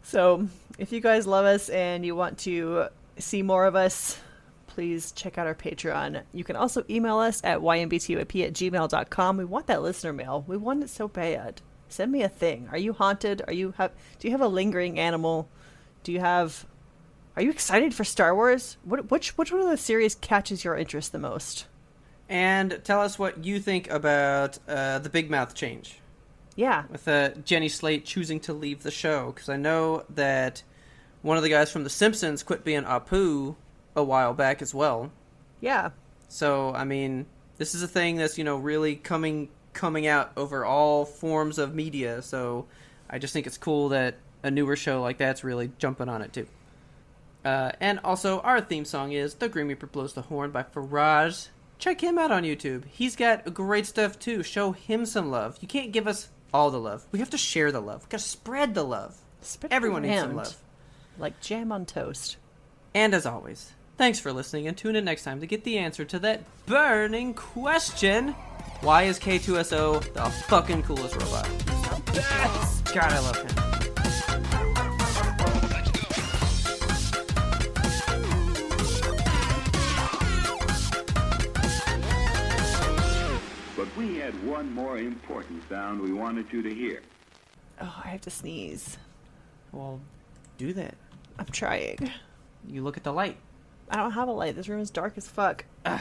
So, if you guys love us and you want to see more of us, please check out our Patreon. You can also email us at ymbtop@gmail.com. We want that listener mail. We want it so bad. Send me a thing. Are you haunted? Do you have a lingering animal? Are you excited for Star Wars? Which one of the series catches your interest the most? And tell us what you think about the Big Mouth change. Yeah. With Jenny Slate choosing to leave the show. Because I know that one of the guys from The Simpsons quit being Apu a while back as well. Yeah. So, I mean, this is a thing that's, really coming out over all forms of media. So, I just think it's cool that a newer show like that's really jumping on it, too. And also, our theme song is The Grim Reaper Blows the Horn by Faraj. Check him out on YouTube. He's got great stuff, too. Show him some love. You can't give us all the love. We have to share the love. We got to spread the love. Everyone needs some love. Like jam on toast. And as always, thanks for listening, and tune in next time to get the answer to that burning question. Why is K2SO the fucking coolest robot? God, I love him. But we had one more important sound we wanted you to hear. Oh, I have to sneeze. Well, do that. I'm trying. You look at the light. I don't have a light. This room is dark as fuck. Ugh.